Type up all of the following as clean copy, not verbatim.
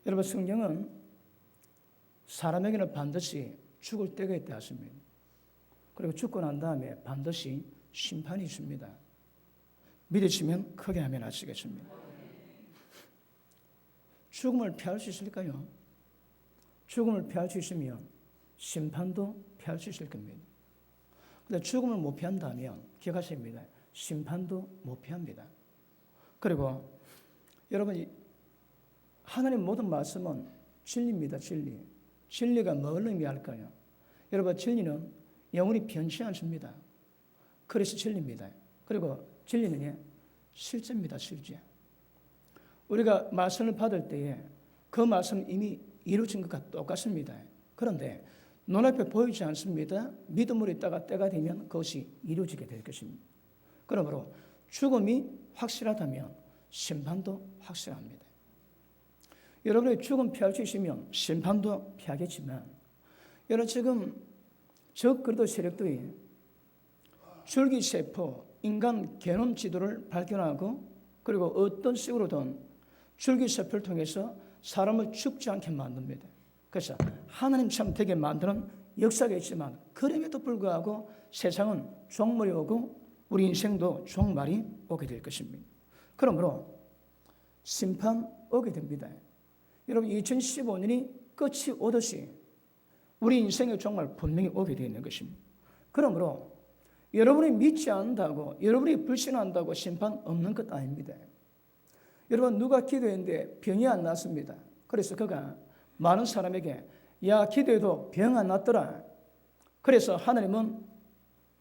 여러분, 성경은 사람에게는 반드시 죽을 때가 있다 하십니다. 그리고 죽고 난 다음에 반드시 심판이 있습니다. 믿으시면 크게 아멘 하시겠습니다. 죽음을 피할 수 있을까요? 죽음을 피할 수 있으면 심판도 피할 수 있을 겁니다. 그런데 죽음을 못 피한다면 기억하십니다. 심판도 못 피합니다. 그리고 여러분, 하나님 모든 말씀은 진리입니다. 진리. 진리가 뭘 의미할까요? 여러분, 진리는 영원히 변치 않습니다. 그래서 진리입니다. 그리고 진리는 실제입니다. 실제. 우리가 말씀을 받을 때에 그 말씀은 이미 이루어진 것과 똑같습니다. 그런데 눈앞에 보이지 않습니다. 믿음으로 있다가 때가 되면 그것이 이루어지게 될 것입니다. 그러므로 죽음이 확실하다면 심판도 확실합니다. 여러분이 죽음 피할 수 있으면 심판도 피하겠지만, 여러분 지금 적 그리스도 세력들이 줄기세포, 인간 게놈 지도를 발견하고 그리고 어떤 식으로든 줄기세포를 통해서 사람을 죽지 않게 만듭니다. 그래서 하나님처럼 되게 만드는 역사가 있지만, 그럼에도 불구하고 세상은 종말이 오고 우리 인생도 종말이 오게 될 것입니다. 그러므로 심판 오게 됩니다. 여러분, 2015년이 끝이 오듯이 우리 인생의 종말 분명히 오게 되어 있는 것입니다. 그러므로 여러분이 믿지 않는다고, 여러분이 불신한다고 심판 없는 것 아닙니다. 여러분, 누가 기도했는데 병이 안 났습니다. 그래서 그가 많은 사람에게 야, 기도해도 병 안 났더라. 그래서 하나님은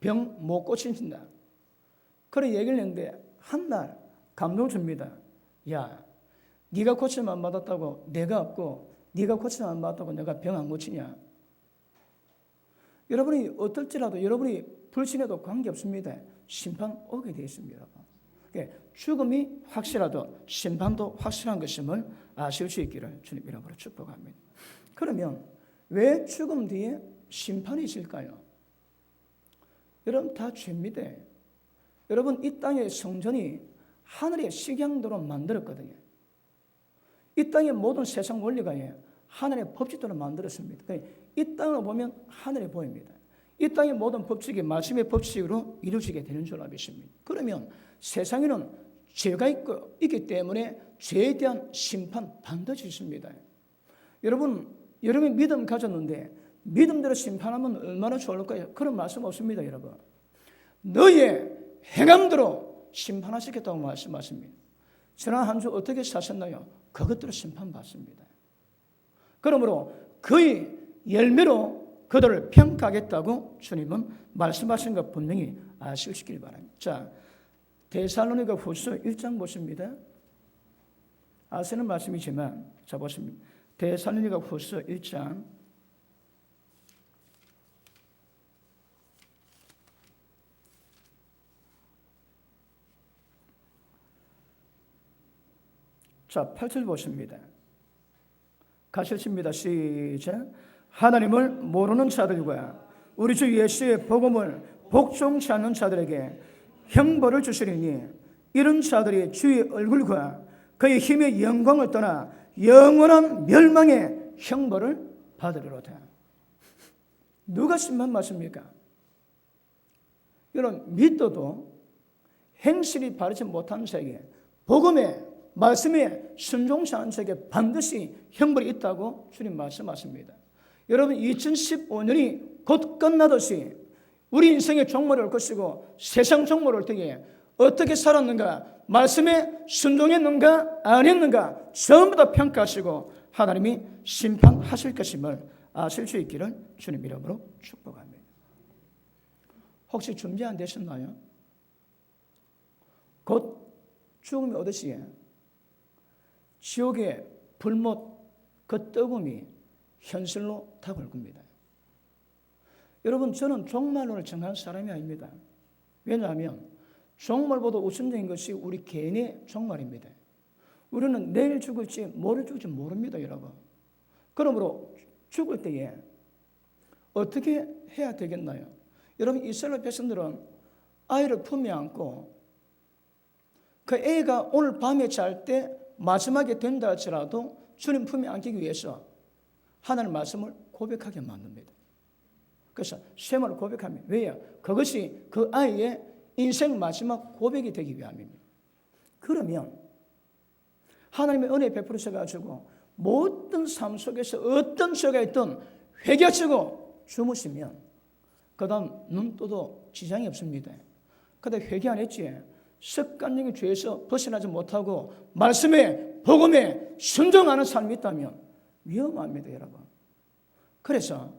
병 못 고치신다. 그런 얘기를 했는데 한 날 감동 줍니다. 야, 네가 고침 안 받았다고 내가 없고, 네가 고침 안 받았다고 내가 병 안 고치냐? 여러분이 어떨지라도 여러분이 불신해도 관계없습니다. 심판 오게 되어 있습니다. 죽음이 확실하도 심판도 확실한 것임을 아실 수 있기를 주님 이름으로 축복합니다. 그러면 왜 죽음 뒤에 심판이 있을까요? 여러분, 다 죄입니다. 여러분, 이 땅의 성전이 하늘의 식양도로 만들었거든요. 이 땅의 모든 세상 원리가 하늘의 법칙대로 만들었습니다. 이 땅을 보면 하늘이 보입니다. 이 땅의 모든 법칙이 말씀의 법칙으로 이루어지게 되는 줄 믿습니다. 그러면 세상에는 죄가 있기 때문에 죄에 대한 심판 반드시 있습니다. 여러분, 여러분이 믿음 가졌는데 믿음대로 심판하면 얼마나 좋을까요? 그런 말씀 없습니다. 여러분, 너의 행함대로 심판하시겠다고 말씀하십니다. 지난 한 주 어떻게 사셨나요? 그것대로 심판받습니다. 그러므로 그의 열매로 그들을 평가하겠다고 주님은 말씀하신 것 분명히 아시길 바랍니다. 자, 데살로니가 후서 1장 보십니다. 아시는 말씀이지만, 자 보십니다. 데살로니가 후서 1장 자, 8절 보십니다. 가셨습니다. 시작. 하나님을 모르는 자들과 우리 주 예수의 복음을 복종치 않는 자들에게 형벌을 주시리니 이런 자들이 주의 얼굴과 그의 힘의 영광을 떠나 영원한 멸망의 형벌을 받으리로다. 누가 심판 받습니까? 여러분, 믿어도 행실이 바르지 못한 자에게, 복음에 말씀에 순종치 않은 자에게 반드시 형벌이 있다고 주님 말씀하십니다. 여러분, 2015년이 곧 끝나듯이 우리 인생의 종말이 올 것이고 세상 종말이 올 때에 어떻게 살았는가, 말씀에 순종했는가 안 했는가 전부 다 평가하시고 하나님이 심판하실 것임을 아실 수 있기를 주님 이름으로 축복합니다. 혹시 준비 안 되셨나요? 곧 죽음이 오듯이 지옥의 불못 그 뜨거움이 현실로 다가올 겁니다. 여러분, 저는 종말론을 정한 사람이 아닙니다. 왜냐하면 종말보다 우선적인 것이 우리 개인의 종말입니다. 우리는 내일 죽을지 모레 죽을지 모릅니다, 여러분. 그러므로 죽을 때에 어떻게 해야 되겠나요? 여러분, 이스라엘 백성들은 아이를 품에 안고 그 애가 오늘 밤에 잘 때 마지막에 된다 할지라도 주님 품에 안기기 위해서 하나님 말씀을 고백하게 만듭니다. 그래서 셈을 고백합니다. 왜요? 그것이 그 아이의 인생 마지막 고백이 되기 위함입니다. 그러면 하나님의 은혜 베풀으셔가지고 모든 삶 속에서 어떤 죄가 있든 회개하시고 주무시면 그 다음 눈 떠도 지장이 없습니다. 그런데 회개 안 했지, 습관적인 죄에서 벗어나지 못하고 말씀에 복음에 순종하는 삶이 있다면 위험합니다, 여러분. 그래서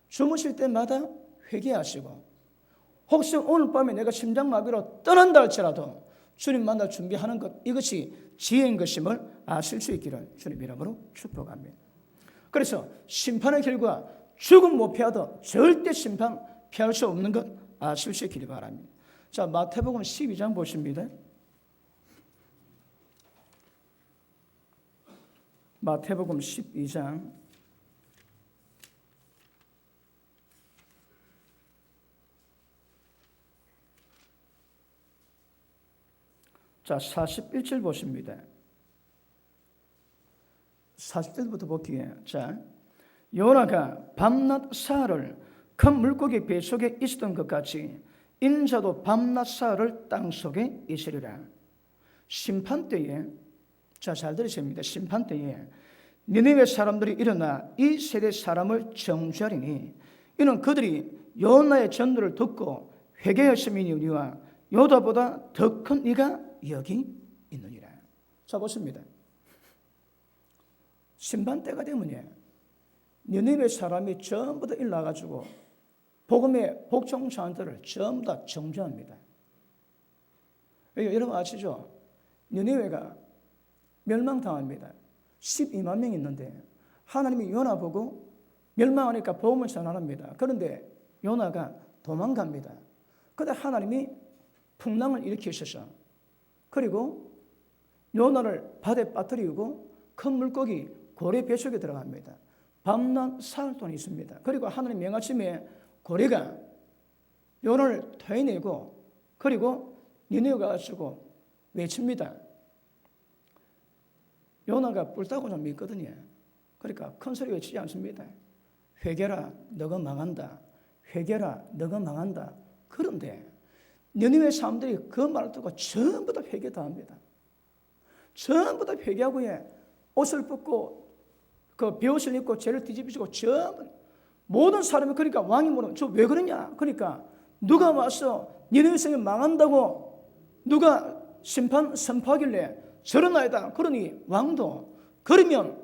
주무실 때마다 회개하시고, 혹시 오늘 밤에 내가 심장마비로 떠난다 할지라도 주님 만날 준비하는 것, 이것이 지혜인 것임을 아실 수 있기를 주님 이름으로 축복합니다. 그래서 심판의 결과 죽음 못 피하도 절대 심판 피할 수 없는 것 아실 수 있기를 바랍니다. 자, 마태복음 12장 보십니다. 마태복음 12장 자, 41절 보십니다. 40절부터 볼게요. 자, 요나가 밤낮 사흘을 큰 물고기 배 속에 있었던 것 같이 인자도 밤낮 사흘을 땅 속에 있으리라. 심판 때에, 자, 잘 들으십니다. 심판 때에 니느웨 사람들이 일어나 이 세대 사람을 정죄하리니 이는 그들이 요나의 전도를 듣고 회개하심이니와 요나보다 더 큰 이가 여기 있느니라. 자, 보십니다. 심판 때가 되면 니느웨 사람이 전부 다 일어나가지고 복음의 복종자들을 전부 다 정죄합니다. 여러분 아시죠? 니느웨가 멸망당합니다. 12만 명이 있는데 하나님이 요나 보고 멸망하니까 복음을 전하랍니다. 그런데 요나가 도망갑니다. 그런데 하나님이 풍랑을 일으키셔서, 그리고 요나를 바다에 빠뜨리고 큰 물고기 고래 배 속에 들어갑니다. 밤낮 사흘 동안 있습니다. 그리고 하나님 명하심에 고래가 요나를 토해내고, 그리고 니느웨가 가지고 외칩니다. 요나가 뿔따고 좀 믿거든요. 그러니까 큰 소리 외치지 않습니다. 회개라, 너가 망한다. 회개라, 너가 망한다. 그런데 니느웨 사람들이 그 말을 듣고 전부 다 회개 다 합니다. 전부 다 회개하고 옷을 벗고 그 베옷을 입고 죄를 뒤집으시고 전부 모든 사람이, 그러니까 왕이 물어, 저 왜 그러냐? 그러니까 누가 와서 니느웨 성이 망한다고 누가 심판 선포하길래 저런 아이다. 그러니 왕도, 그러면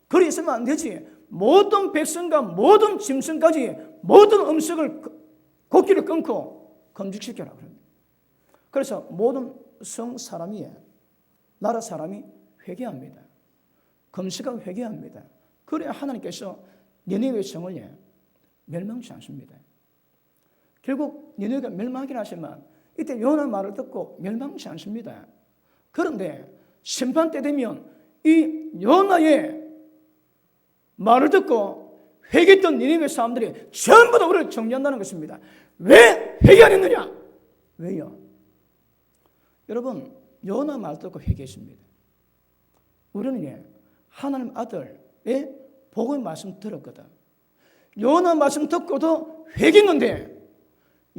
그리 있으면 안 되지. 모든 백성과 모든 짐승까지 모든 음식을 곡기를 끊고 금식시켜라. 그래서 모든 성 사람이, 나라 사람이 회개합니다. 금식하고 회개합니다. 그래야 하나님께서 니느웨 성을 멸망치 않습니다. 결국 니느웨가 멸망하긴 하지만 이때 요나 말을 듣고 멸망치 않습니다. 그런데 심판 때 되면 이 요나의 말을 듣고 회개했던 니느웨 사람들이 전부 다 우리를 정죄한다는 것입니다. 왜 회개 안 했느냐? 왜요? 여러분, 요나 말 듣고 회개했습니다. 우리는 하나님 아들의 복음의 말씀 들었거든. 요나 말씀 듣고도 회개했는데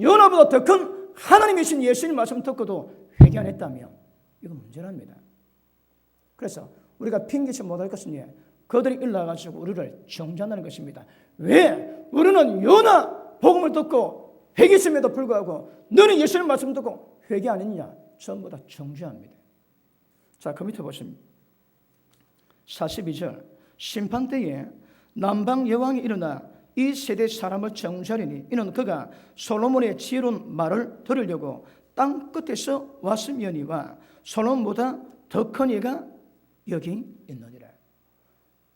요나보다 더 큰 하나님이신 예수님 말씀 듣고도 회개 안 했다면 이건 문제랍니다. 그래서 우리가 핑계치 못할 것은 그들이 일어나가지고 우리를 정죄한다는 것입니다. 왜? 우리는 요나 복음을 듣고 회개했음에도 불구하고 너는 예수님 말씀 듣고 회개 안 했냐? 전부 다 정죄합니다. 자, 그 밑에 보십니다. 42절, 심판 때에 남방 여왕이 일어나 이 세대 사람을 정죄하리니 이는 그가 솔로몬의 지혜로운 말을 들으려고 땅 끝에서 왔음이니와 솔로몬보다 더 큰 이가 여기 있느니라.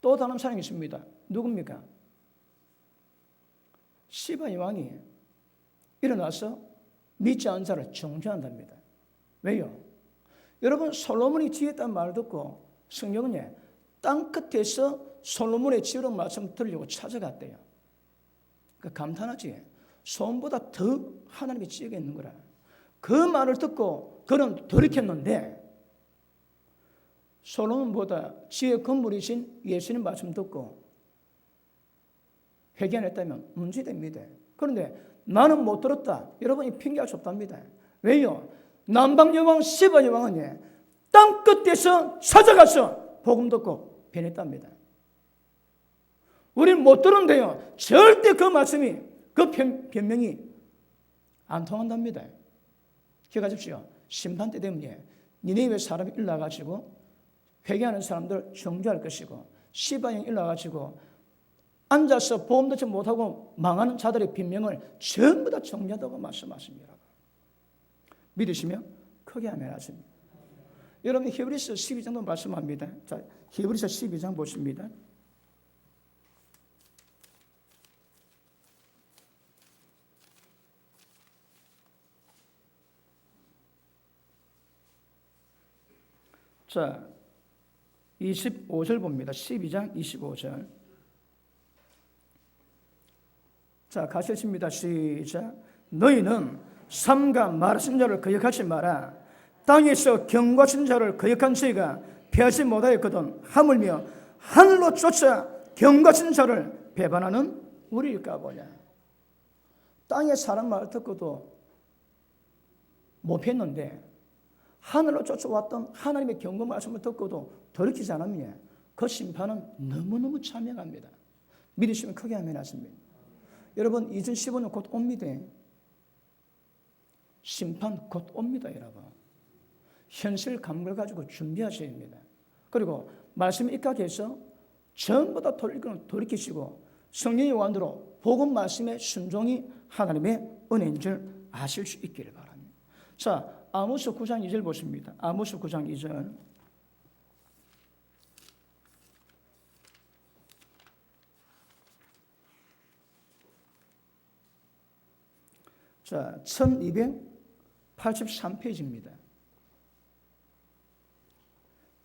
또 다른 사람이 있습니다. 누굽니까? 시바의 왕이 일어나서 믿지 않은 자를 정죄한답니다. 왜요? 여러분, 솔로몬이 지혜했다는 말을 듣고 성경은 땅 끝에서 솔로몬의 지혜로운 말씀 들으려고 찾아갔대요. 그러니까 감탄하지. 소음보다 더 하나님의 지혜가 있는 거라. 그 말을 듣고 그는 돌이켰는데 솔로몬보다 지혜 건물이신 예수님 말씀 듣고 회개 안 했다면 문제됩니다. 그런데 나는 못 들었다. 여러분이 핑계할 수 없답니다. 왜요? 남방 여왕 시바 여왕은 땅 끝에서 찾아가서 복음 듣고 변했답니다. 우리는 못 들은데요. 절대 그 말씀이, 그 변명이 안 통한답니다. 기억하십시오. 심판 때 되면 니네웨 사람이 일어나가지고 회개하는 사람들 정죄할 것이고, 시바형 일어나가지고 앉아서 보험 듣지 못하고 망하는 자들의 빈명을 전부 다 정리하다고 말씀하십니다. 믿으시면 크게 아멘하십니다. 여러분 히브리서 12장도 말씀합니다. 자, 히브리서 12장 보십니다. 자, 25절 봅니다. 12장 25절. 자, 같이 읽습니다. 시작. 너희는 삼가 말하신 자를 거역하지 마라. 땅에서 경고하신 자를 거역한 저희가 피하지 못하였거든. 하물며 하늘로 쫓아 경고하신 자를 배반하는 우리일까 보냐. 땅에 사람 말 듣고도 못 피했는데 하늘로 쫓아왔던 하나님의 경고 말씀을 듣고도 돌이키지 않으면 그 심판은 너무너무 참명합니다. 믿으시면 크게 아멘하십니다. 여러분 2015년 곧 옵니다. 심판 곧 옵니다. 여러분 현실 감각을 가지고 준비하셔야 합니다. 그리고 말씀에 입각해서 전부 다 돌이키시고 성령의 완도로 복음 말씀의 순종이 하나님의 은혜인 줄 아실 수 있기를 바랍니다. 자, 아모스 9장 2절 보십니다. 아모스 9장 2절. 자, 1283페이지입니다.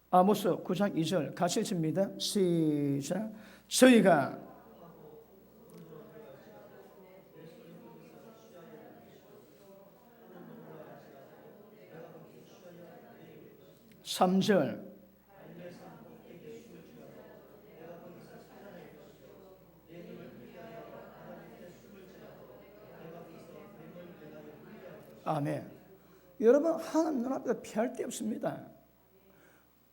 아모스 9장 2절 같이 읽습니다. 시작. 저희가 3절. 아멘. 여러분 하나님 눈앞에서 피할 데 없습니다.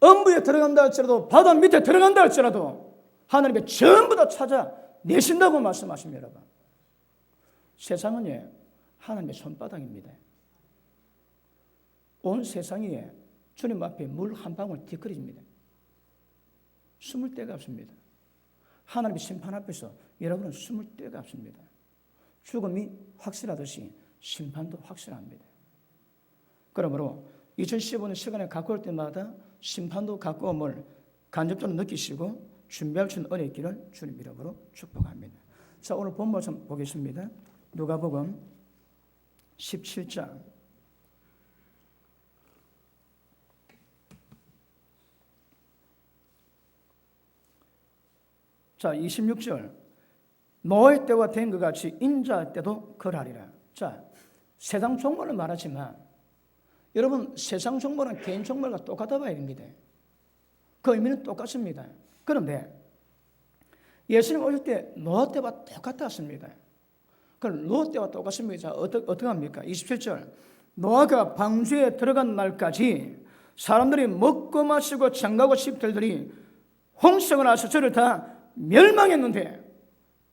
음부에 들어간다 할지라도 바다 밑에 들어간다 할지라도 하나님의 전부 다 찾아내신다고 말씀하십니다. 여러분. 세상은 하나님의 손바닥입니다. 온 세상이 주님 앞에 물 한 방울 뒤처집니다. 숨을 데가 없습니다. 하나님의 심판 앞에서 여러분은 숨을 데가 없습니다. 죽음이 확실하듯이 심판도 확실합니다. 그러므로 2015년 시간에 가까울 때마다 심판도 가까움을 간접적으로 느끼시고 준비할 수 있는 은혜 있기를 주님 이름으로 축복합니다. 자, 오늘 본 말씀 보겠습니다. 누가복음 17장 자, 26절. 노아의 때와 된 것 같이 인자의 때도 그러하리라. 자, 세상 종말을 말하지만 여러분 세상 종말은 개인 종말과 똑같아 봐야 됩니다. 그 의미는 똑같습니다. 그런데 예수님 오실 때 노아 때와 똑같았습니다. 그럼 노아 때와 똑같습니다. 자, 어떻게 합니까? 27절. 노아가 방주에 들어간 날까지 사람들이 먹고 마시고 장가고 집들들이 홍수가 나서 저를 다 멸망했는데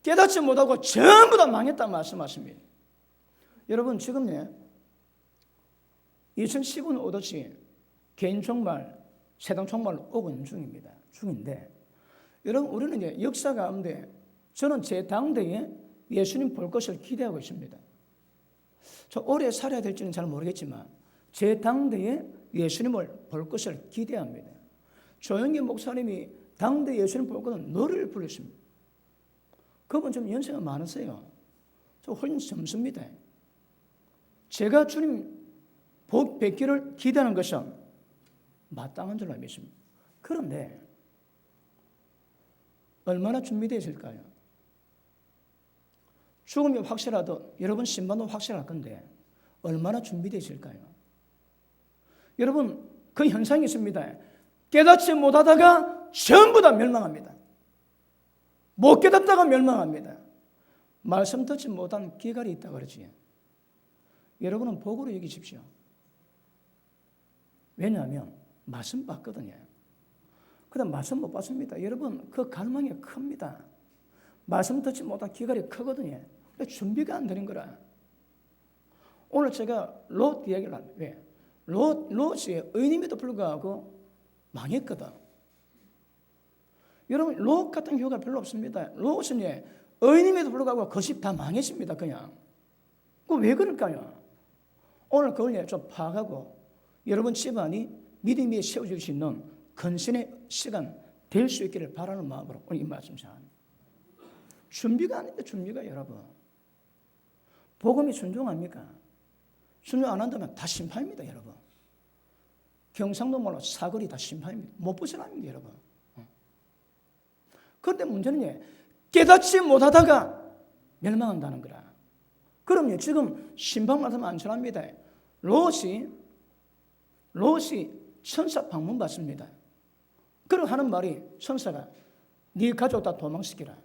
깨닫지 못하고 전부 다 망했다고 말씀하십니다. 여러분 지금 2015년 오듯이 개인 종말, 세상 종말로 오고 있는 중인데 여러분 우리는 역사 가운데 저는 제 당대에 예수님 볼 것을 기대하고 있습니다. 저 오래 살아야 될지는 잘 모르겠지만 제 당대에 예수님을 볼 것을 기대합니다. 조영기 목사님이 당대 예수님 볼 것은 노래를 부르십니다. 그분 좀 연세가 많으세요. 저 훨씬 젊습니다. 제가 주님 복 뵙기를 기대하는 것은 마땅한 줄로 믿습니다. 그런데 얼마나 준비되어 있을까요? 죽음이 확실하도 여러분 심판도 확실할 건데 얼마나 준비되어 있을까요? 여러분 그 현상이 있습니다. 깨닫지 못하다가 전부 다 멸망합니다. 못 깨닫다가 멸망합니다. 말씀 듣지 못한 기갈이 있다 그러지. 여러분은 복으로 여기십시오. 왜냐하면 말씀 봤거든요. 그다음 말씀 못 봤습니다. 여러분 그 갈망이 큽니다. 말씀 듣지 못한 기갈이 크거든요. 근데 준비가 안 되는 거라. 오늘 제가 롯 이야기를 합니다. 왜? 롯이 의인임에도 불구하고 망했거든. 여러분 롯 같은 경우가 별로 없습니다. 롯은 의인임에도 불구하고 그 집 다 망했습니다. 그냥. 그 왜 그럴까요? 오늘 그걸 좀 파악하고 여러분 집안이 믿음 위에 세워질 수 있는 근신의 시간 될 수 있기를 바라는 마음으로 오늘 이 말씀 전합니다. 준비가 아닌데 준비가 여러분. 복음이 순종합니까? 순종 안 한다면 다 심판입니다 여러분. 경상도 말로 사거리 다 심판입니다. 못 벗어납니다 여러분. 그런데 문제는 깨닫지 못하다가 멸망한다는 거라. 그럼요 지금 심판 말씀 안 전합니다. 롯이 천사 방문 받습니다. 그러고 하는 말이 천사가 네 가족 다 도망시키라.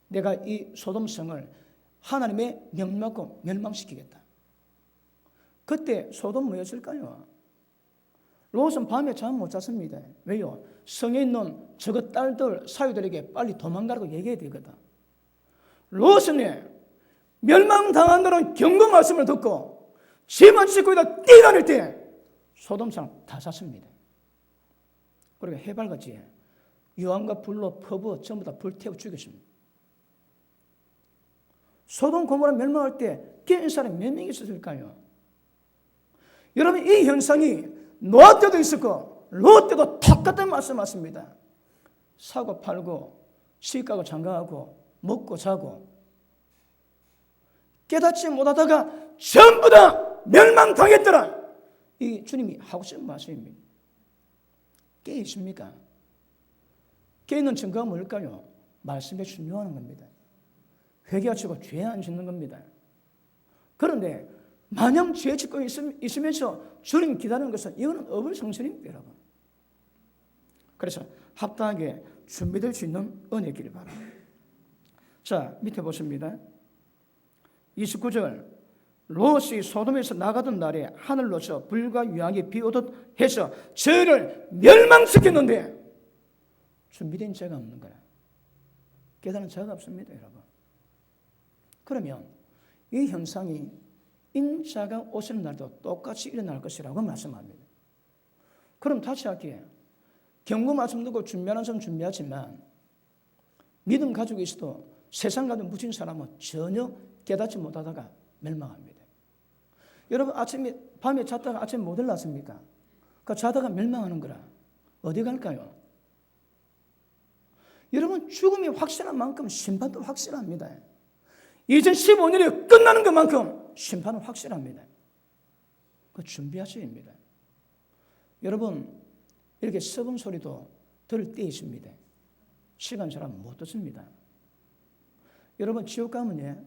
내가 이 소돔성을 하나님의 명령받고 멸망시키겠다. 그때 소돔 뭐였을까요? 롯은 밤에 잠 못 잤습니다. 왜요? 성에 있는 저거 딸들 사유들에게 빨리 도망가라고 얘기해야 되거든. 롯은 멸망당한다는 경고 말씀을 듣고 집안 식구에다 뛰어다닐 때 소돔성 다 샀습니다. 그리고 해발같이 유황과 불로 퍼부어 전부 다 불태워 죽였습니다. 소돔 고모라 멸망할 때 깨인 사람이 몇 명 있었을까요? 여러분 이 현상이 노아 때도 있었고 롯 때도 똑같은 말씀 맞습니다. 사고 팔고 시가고 장가하고 먹고 자고 깨닫지 못하다가 전부 다 멸망당했더라. 이 주님이 하고 싶은 말씀입니다. 깨 있습니까? 깨 있는 증거가 뭘까요? 말씀에 순종하는 겁니다. 회개하시고 죄 안 짓는 겁니다. 그런데 마냥 죄 짓고 있으면서 주님 기다리는 것은 이거는 어불성설입니다 여러분. 그래서 합당하게 준비될 수 있는 은혜기를 바랍니다. 자 밑에 보십니다. 29절 롯이 소돔에서 나가던 날에 하늘로서 불과 유황이 비오듯 해서 저희를 멸망시켰는데 준비된 자가 없는 거야. 깨달은 자가 없습니다 여러분. 그러면 이 현상이 인자가 오시는 날도 똑같이 일어날 것이라고 말씀합니다. 그럼 다시 할게요. 경고 말씀 듣고 준비하는 사람 준비하지만 믿음 가지고 있어도 세상 가지고 묻힌 사람은 전혀 깨닫지 못하다가 멸망합니다. 여러분 밤에 잤다가 아침에 못 일어났습니까? 그 자다가 멸망하는 거라. 어디 갈까요? 여러분 죽음이 확실한 만큼 심판도 확실합니다. 2015년이 끝나는 것만큼 심판은 확실합니다. 그 준비하셔야 합니다. 여러분 이렇게 썩은 소리도 들을 때 있습니다. 시간 잘 못 듣습니다. 여러분 지옥 가면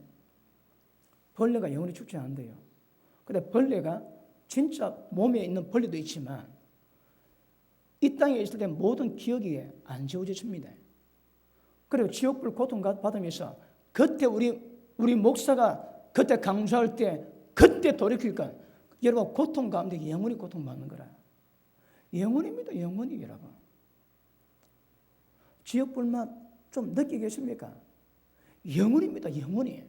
벌레가 영원히 죽지 않는데요. 근데 벌레가 진짜 몸에 있는 벌레도 있지만 이 땅에 있을 때 모든 기억이 안 지워집니다. 그리고 지옥불 고통 받으면서 그때 우리 목사가 그때 강조할 때 그때 돌이킬까? 여러분 고통 가운데 영원히 고통받는 거라. 영원입니다. 영원히 여러분. 지옥불맛 좀 느끼고 계십니까? 영원입니다. 영원히.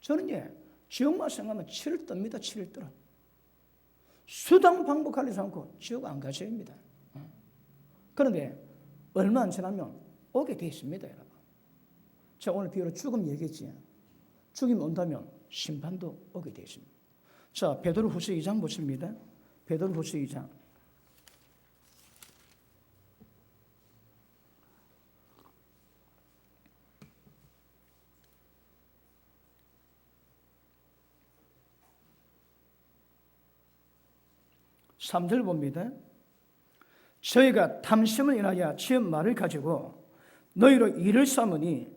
저는 지옥만 생각하면 치를 뜹니다. 치를 떨어. 수당 방법 가리지 않고 지옥 안 가셔야 합니다. 그런데 얼마 안 지나면 오게 돼 있습니다. 여러분. 제가 오늘 비유로 죽음 얘기했지. 죽음이 온다면 심판도 오게 되어 있습니다. 자, 베드로후서 2장 보십니다. 베드로후서 2장. 삼 절 봅니다. 저희가 탐심을 인하여 지은 말을 가지고 너희로 일을 삼으니,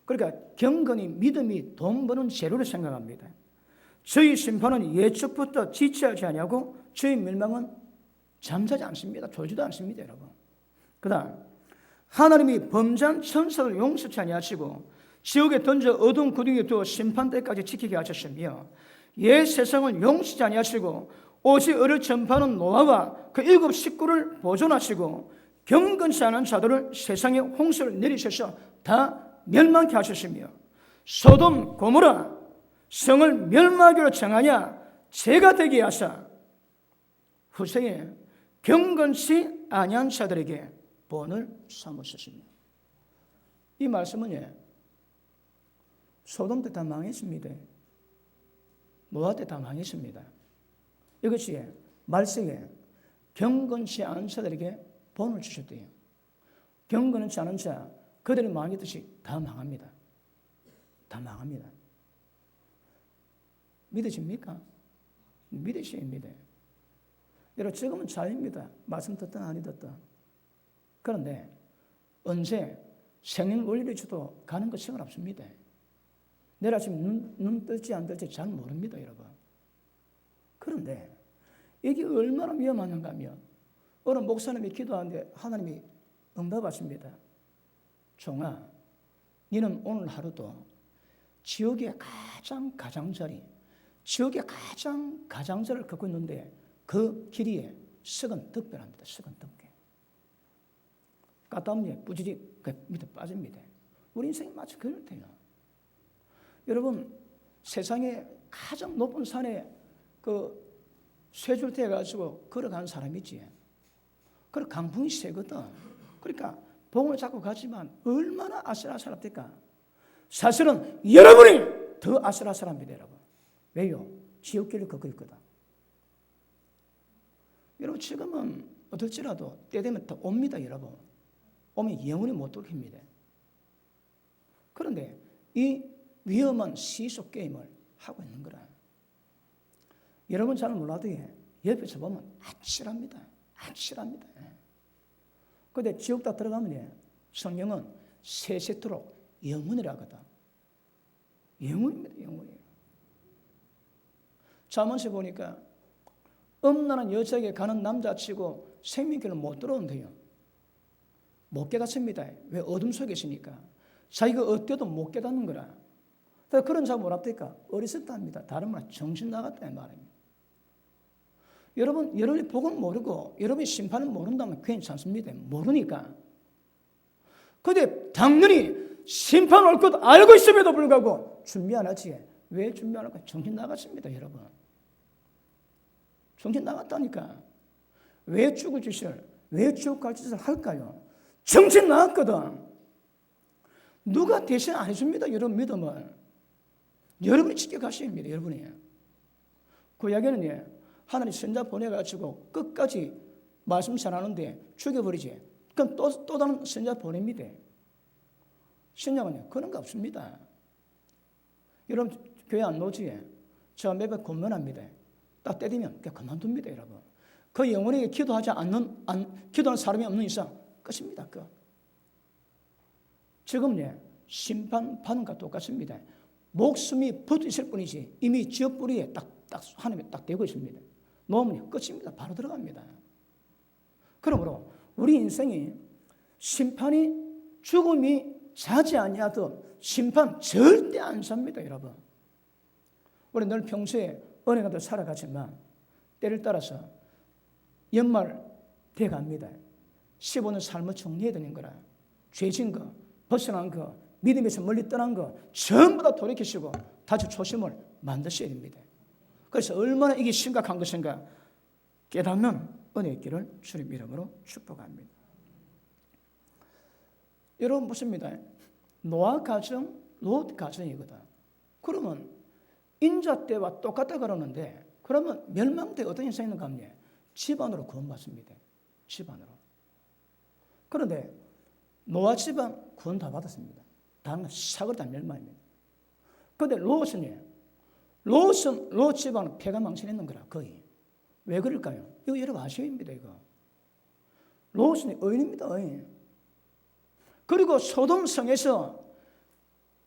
그러니까 경건이 믿음이 돈 버는 재료를 생각합니다. 저희 심판은 예측부터 지체하지 아니하고 저희 멸망은 잠자지 않습니다. 졸지도 않습니다, 여러분. 그다음 하나님이 범죄한 천사를 용서치 아니하시고 지옥에 던져 어두운 구덩이에 두어 심판 때까지 지키게 하셨으며 옛 세상을 용서치 아니하시고 오직 의를 전파하는 노아와 그 7 식구를 보존하시고 경건치 않은 자들을 세상에 홍수를 내리셔서 다 멸망케 하셨으며 소돔 고모라 성을 멸망하기로 정하냐 죄가 되게 하사 후세에 경건치 아니한 자들에게 본을 삼으셨습니다. 이 말씀은 소돔 때 다 망했습니다. 노아 때 다 망했습니다. 이것이 말세에 경건치 않은 자들에게 본을 주셨대요. 경건치 않은 자, 그들이 망했듯이 다 망합니다. 다 망합니다. 믿으십니까? 믿으셔야 믿어요. 여러분 지금은 자유입니다. 말씀 듣든 아니 듣든. 그런데 언제 생명 원리를 주도 가는 것은 없습니다. 내일 아침 눈 뜰지 안 뜰지 잘 모릅니다, 여러분. 그런데 이게 얼마나 위험하는가 하면 어느 목사님이 기도하는데 하나님이 응답하십니다. 종아, 너는 오늘 하루도 지옥의 가장자리, 지옥의 가장자리를 걷고 있는데 그 길이에 썩은 덕배랍니다. 썩은 덕배. 까딱하면 부지리 그 밑에 빠집니다. 우리 인생이 마치 그렇대요. 여러분 세상에 가장 높은 산에 그 쇠줄대 해가지고 걸어가는 사람이 있지. 그 강풍이 세거든. 그러니까 봉을 잡고 가지만 얼마나 아슬아슬합니까? 사실은 여러분이 더 아슬아슬합니다, 여러분. 왜요? 지옥길을 걷고 있거든. 여러분 지금은 어떨지라도 때 되면 더 옵니다, 여러분. 오면 영원히 못 돌립니다. 그런데 이 위험한 시속 게임을 하고 있는 거라. 여러분 잘 몰라도 옆에서 보면 아찔합니다. 아찔합니다. 그런데 지옥 다 들어가면 성경은 세세토록 영원이라 하거든. 영원입니다. 영원이에요. 잠언에 보니까 음란한 여자에게 가는 남자치고 생명길을 못 들어온대요. 못 깨닫습니다. 왜? 어둠 속에 있으니까. 자기가 어때도 못 깨닫는 거라. 그런 자가 뭐랍니까? 어리석다합니다. 다른 말 정신 나갔다 이 말입니다. 여러분이 복은 모르고 여러분이 심판을 모른다면 괜찮습니다. 모르니까. 그런데 당연히 심판 올 것 알고 있음에도 불구하고 준비 안 하지. 왜 준비 안 할까? 정신 나갔습니다, 여러분. 정신 나갔다니까. 왜 죽을 짓을, 왜 지옥 갈 짓을 할까요? 정신 나갔거든. 누가 대신 안 해줍니다, 여러분 믿음을. 여러분이 지켜가셔야 합니다, 여러분이. 그 이야기는 하나님 선자 보내가지고 끝까지 말씀 전하는데 죽여버리지. 그럼 또 다른 선자 보냅니다. 신약은 그런 거 없습니다. 여러분 교회 안 오지? 제가 매번 권면합니다. 딱 때리면 그만둡니다, 여러분. 그 영혼에게 기도하지 기도하는 사람이 없는 이상 끝입니다. 지금 심판받는 것과 똑같습니다. 목숨이 붙어 있을 뿐이지 이미 지옥 뿌리에 딱 하나님이 딱 대고 있습니다. 놓으면 끝입니다. 바로 들어갑니다. 그러므로 우리 인생이 심판이 죽음이 자지 아니하듯 심판 절대 안 삽니다, 여러분. 우리 늘 평소에 은혜가도 살아가지만 때를 따라서 연말 돼갑니다. 15년 삶을 정리해야 되는 거라. 죄진 거, 벗어난 거, 믿음에서 멀리 떠난 거 전부 다 돌이키시고 다시 초심을 만드셔야 됩니다. 그래서 얼마나 이게 심각한 것인가 깨닫는 은혜 있기를 주님 이름으로 축복합니다. 여러분 보십니다. 노아 가정, 롯 가정이거든. 그러면 인자 때와 똑같다 그러는데 그러면 멸망 때 어떤 인생이 있는가 하면 집안으로 구원받습니다. 집안으로. 그런데 노아 집안 구원 다 받았습니다. 다른 사고를 다 멸망입니다. 그런데 롯 집안은 폐가 망신했는 거라 거의. 왜 그럴까요? 이거 여러분 아셔야 합니다. 이거. 롯은 의인입니다. 의인. 그리고 소돔 성에서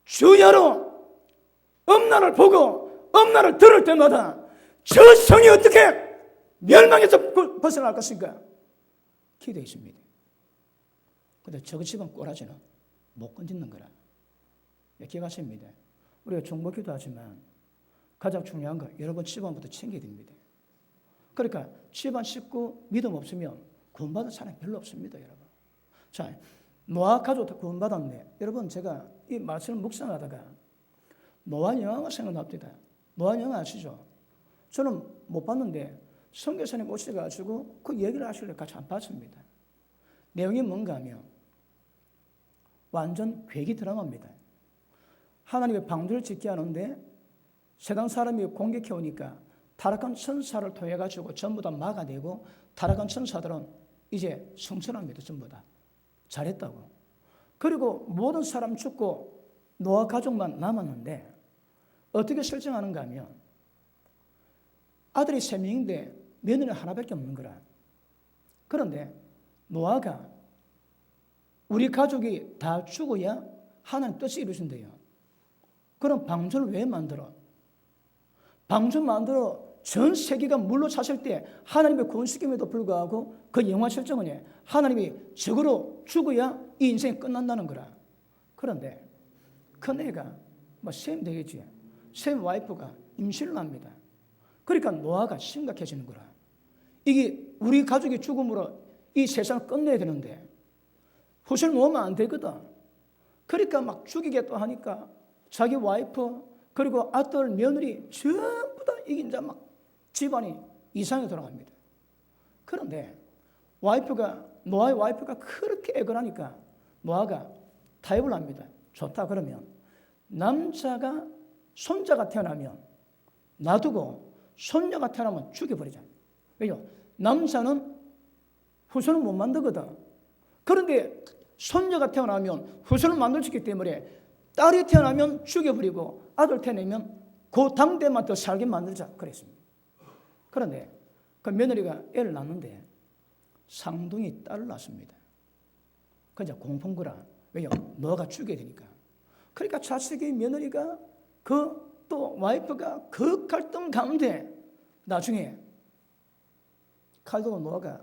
주야로 음란을 보고 음란을 들을 때마다 저 성이 어떻게 멸망에서 벗어날 것인가 기도해 있습니다. 근데 저거 집은 꼬라지는 못 건짓는 거라. 기억하십니다. 우리가 중보 기도하지만 가장 중요한 거 여러분 집안부터 챙겨야 됩니다. 그러니까 집안 식구 믿음 없으면 구원받은 사람이 별로 없습니다, 여러분. 자, 노아 가족도 구원받았네. 여러분 제가 이 말씀을 묵상하다가 노아 영화가 생각납니다. 노아 영화 아시죠? 저는 못 봤는데 선교사님 오셔가지고 그 얘기를 하시길래 같이 안 봤습니다. 내용이 뭔가 하면 완전 괴기 드라마입니다. 하나님의 방주를 짓게 하는데 세상 사람이 공격해 오니까 타락한 천사를 통해 가지고 전부 다 막아내고 타락한 천사들은 이제 성천합니다. 전부 다 잘했다고. 그리고 모든 사람 죽고 노아 가족만 남았는데 어떻게 설정하는가 하면 아들이 3명인데 며느리 하나밖에 없는 거라. 그런데 노아가 우리 가족이 다 죽어야 하나님 뜻이 이루어진대요. 그럼 방주를 왜 만들어? 방주 만들어 전 세계가 물로 찼을 때 하나님의 구원시킴에도 불구하고 그 영화 설정은 하나님이 적으로 죽어야 이 인생이 끝난다는 거라. 그런데 큰애가 셈 되겠지. 셈 와이프가 임신을 합니다. 그러니까 노아가 심각해지는 거라. 이게 우리 가족이 죽음으로 이 세상을 끝내야 되는데 후실 놓으면 안 되거든. 그러니까 막 죽이겠다 하니까 자기 와이프 그리고 아들 며느리 전부 다 이게 이제 막 집안이 이상하게 돌아갑니다. 그런데 노아의 와이프가 그렇게 애걸 하니까 노아가 타협을 합니다. 좋다 그러면 남자가 손자가 태어나면 놔두고 손녀가 태어나면 죽여버리자. 왜요? 남자는 후손을 못 만들거든. 그런데 손녀가 태어나면 후손을 만들 수 있기 때문에 딸이 태어나면 죽여버리고 아들 태어나면 그 당대만 더 살게 만들자 그랬습니다. 그런데 그 며느리가 애를 낳는데 쌍둥이 딸을 낳습니다. 그냥 공포인거라. 왜요? 너가 죽여야 되니까. 그러니까 자식의 며느리가 또 와이프가 그 갈등 가운데 나중에 칼도 노아가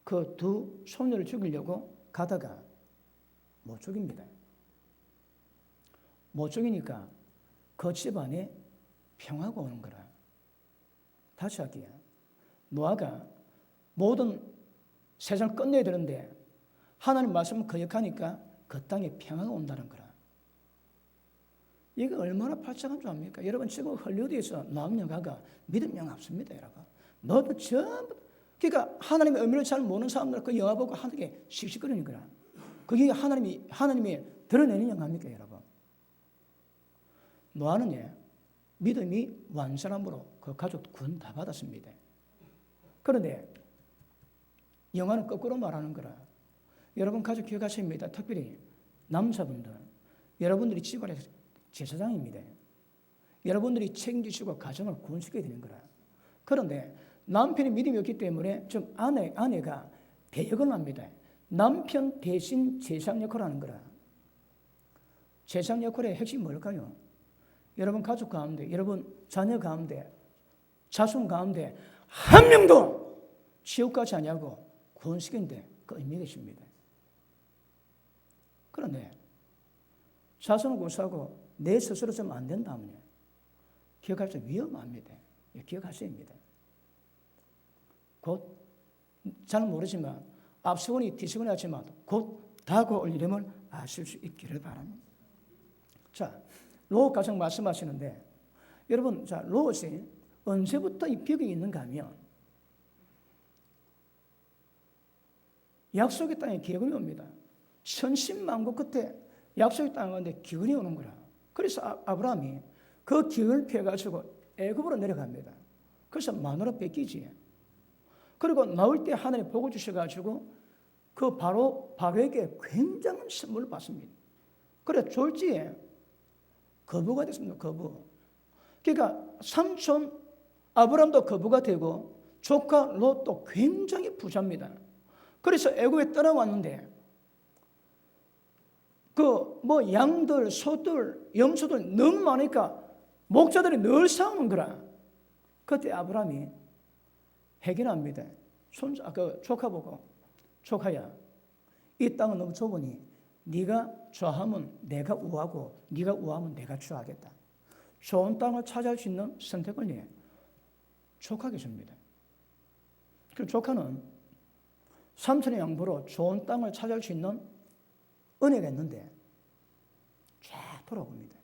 그 두 손녀를 죽이려고 가다가 못 죽입니다. 못 죽이니까 그 집안에 평화가 오는 거라. 다시 할게요. 노아가 모든 세상을 끝내야 되는데 하나님 말씀을 거역하니까 그 땅에 평화가 온다는 거라. 이게 얼마나 발전한 줄 압니까? 여러분 지금 헐리우드에서 나온 영화가 믿음 영화 없습니다, 여러분. 너도 전부 그러니까 하나님의 의미를 잘 모르는 사람들 그 영화 보고 하는 게 씩씩거리는 거라. 그게 하나님이 드러내는 영화입니까, 여러분? 노아는 믿음이 완전함으로 그 가족 구원 다 받았습니다. 그런데 영화는 거꾸로 말하는 거라. 여러분 가족 기억하십니다. 특별히 남자분들, 여러분들이 집안의 제사장입니다. 여러분들이 책임지시고 가정을 구원시켜야 되는 거라. 그런데 남편이 믿음이 없기 때문에 좀 아내가 대역을 합니다. 남편 대신 제사장 역할을 하는 거라. 제사장 역할의 핵심이 뭘까요? 여러분 가족 가운데, 여러분 자녀 가운데, 자손 가운데 한 명도 지옥 가지 아니하고 구원시키는데 그 의미가 있습니다. 그런데 자손을 구원하고 내 스스로 좀 안 된다면 기억할 수 위험합니다. 기억하셔야 합니다. 곧 잘 모르지만 앞서거니 뒤서거니 하지만 곧 다가올 이름을 아실 수 있기를 바랍니다. 자, 롯 가정 말씀하시는데 여러분, 자, 롯이 언제부터 이 벽이 있는가 하면 약속의 땅에 기근이 옵니다. 천신만고 끝에 약속의 땅에 가는데 기근이 오는 거라. 그래서 아브라함이 그 기근을 피해가지고 애굽으로 내려갑니다. 그래서 마누라 뺏기지. 그리고 나올 때 하나님 복을 주셔가지고 그 바로에게 굉장한 선물을 받습니다. 그래 졸지에 거부가 됐습니다. 거부. 그러니까 삼촌 아브람도 거부가 되고 조카 롯도 굉장히 부자입니다. 그래서 애굽에 따라왔는데 양들, 소들, 염소들 너무 많으니까 목자들이 늘 싸우는 거라. 그때 아브람이 해결합니다. 조카 보고, 조카야, 이 땅은 너무 좁으니 네가 좌하면 내가 우하고 네가 우하면 내가 좌하겠다. 좋은 땅을 차지할 수 있는 선택을 조카에게 줍니다. 그 조카는 삼촌의 양보로 좋은 땅을 차지할 수 있는 은혜가 있는데 쫙 돌아봅니다.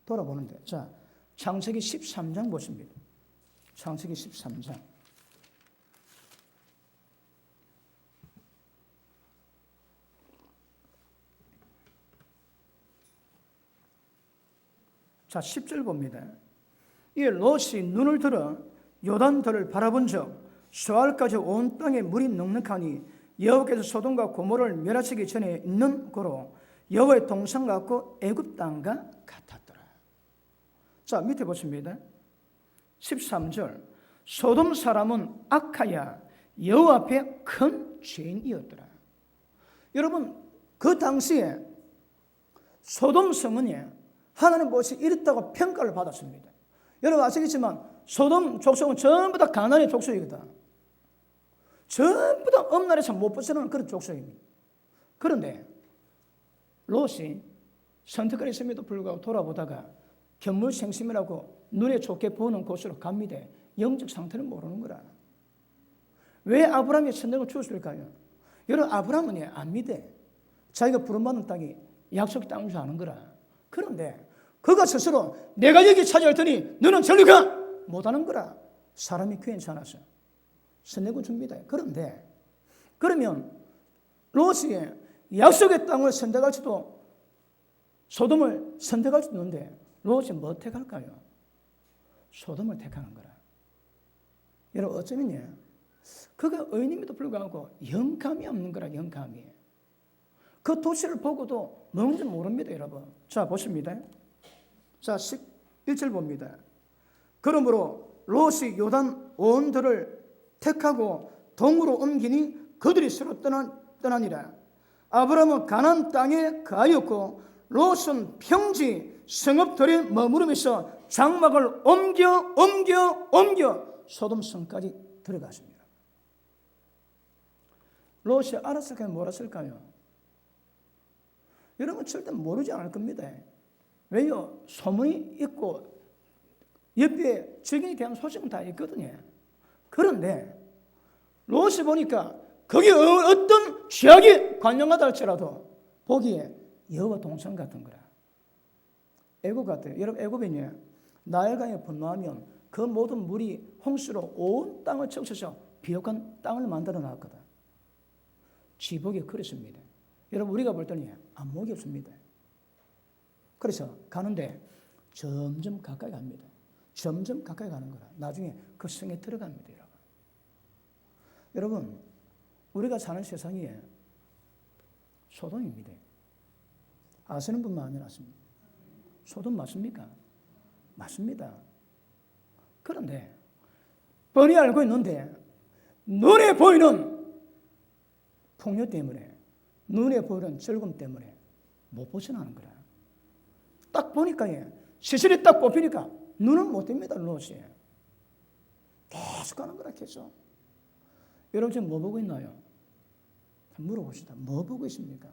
돌아보는데, 자, 창세기 13장 보십니다. 창세기 13장. 자, 10절 봅니다. 이 롯이 눈을 들어 요단들을 바라본 적 수알까지 온 땅에 물이 넉넉하니 여호와께서 소돔과 고모를 멸하시기 전에 있는 고로 여호와의 동상 같고 애굽 땅과 같았더라. 자, 밑에 보십니다. 13절. 소돔 사람은 악하여 여호와 앞에 큰 죄인이었더라. 여러분, 그 당시에 소돔 성은 하나님 보시 이렇다고 평가를 받았습니다. 여러분 아시겠지만 소돔 족속은 전부 다 가나안의 족속이거든. 전부 다 엄날에서 못 벗어나는 그런 족속입니다. 그런데 롯이 선택을 했음에도 불구하고 돌아보다가 견물생심이라고 눈에 좋게 보이는 곳으로 갑니다. 영적 상태는 모르는 거라. 왜 아브라함이 선택을 주었을까요? 여러분 아브라함은 안 믿어. 자기가 부름받은 땅이 약속 땅인 줄 아는 거라. 그런데 그가 스스로 내가 여기 찾아왔더니 너는 저리 가! 못하는 거라. 사람이 괜찮아서 선택을 줍니다. 그런데 그러면 롯이 약속의 땅을 선택할지도 소돔을 선택할 수도 있는데 롯이 뭐 택할까요? 소돔을 택하는 거라. 여러분 어쩌면요, 그가 의인임에도 불구하고 영감이 없는 거라. 영감이. 그 도시를 보고도 뭔지 모릅니다. 여러분. 자 보십니다. 자 11절 봅니다. 그러므로 롯이 요단 온들을 택하고 동으로 옮기니 그들이 서로 떠나니라. 아브라함은 가나안 땅에 거하였고 롯은 평지 성읍들에 머무르면서 장막을 옮겨 소돔 성까지 들어갔습니다. 롯이 알았을까요? 몰랐을까요? 여러분 절대 모르지 않을 겁니다. 왜요? 소문이 있고 옆에 적인이 대한 소식은 다 있거든요. 그런데 롯이 보니까 거기에 어떤 죄악이 관영하다 할지라도 보기에 여호와 동상 같은 거라. 애굽 같아요. 여러분 애굽은요, 나일강에 분노하면 그 모든 물이 홍수로 온 땅을 적셔서 비옥한 땅을 만들어 놨거든. 지복이 그렇습니다. 여러분 우리가 볼 때는 안목이 없습니다. 그래서 가는데 점점 가까이 갑니다. 점점 가까이 가는 거라. 나중에 그 성에 들어갑니다. 여러분 우리가 사는 세상이 소돔입니다. 아시는 분만 아니라 맞습니다. 소돔 맞습니까? 맞습니다. 그런데 뻔히 알고 있는데 눈에 보이는 풍요 때문에, 눈에 보이는 즐거움 때문에 못 벗어나는 거라. 딱 보니까 시설이 딱 뽑히니까 눈은 못 뜹니다. 롯이 계속 가는 거라. 계속. 여러분 지금 뭐 보고 있나요? 물어봅시다. 뭐 보고 있습니까?